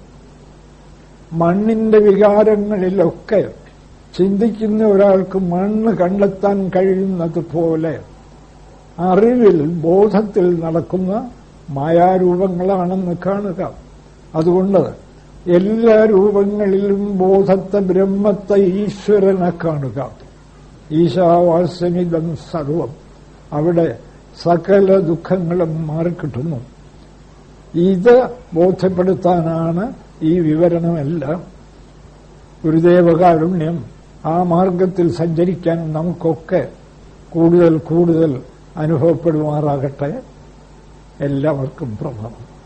മണ്ണിന്റെ വികാരങ്ങളിലൊക്കെ ചിന്തിക്കുന്ന ഒരാൾക്ക് മണ്ണ് കണ്ടെത്താൻ കഴിയുന്നത് പോലെ അറിവിൽ, ബോധത്തിൽ നടക്കുന്ന മായാരൂപങ്ങളാണെന്ന് കാണുക. അതുകൊണ്ട് എല്ലാ രൂപങ്ങളിലും ബോധത്തെ, ബ്രഹ്മത്തെ, ഈശ്വരനെ കാണുക. ഈശാവാസ്യമിദം സർവം. അവിടെ സകല ദുഃഖങ്ങളും മാറിക്കിട്ടുന്നു. ഇത് ബോധ്യപ്പെടുത്താനാണ് ഈ വിവരണമെല്ലാം. ഗുരുദേവകാരുണ്യം ആ മാർഗത്തിൽ സഞ്ചരിക്കാൻ നമുക്കൊക്കെ കൂടുതൽ കൂടുതൽ അനുഭവപ്പെടുമാറാകട്ടെ. എല്ലാവർക്കും പ്രണാമം.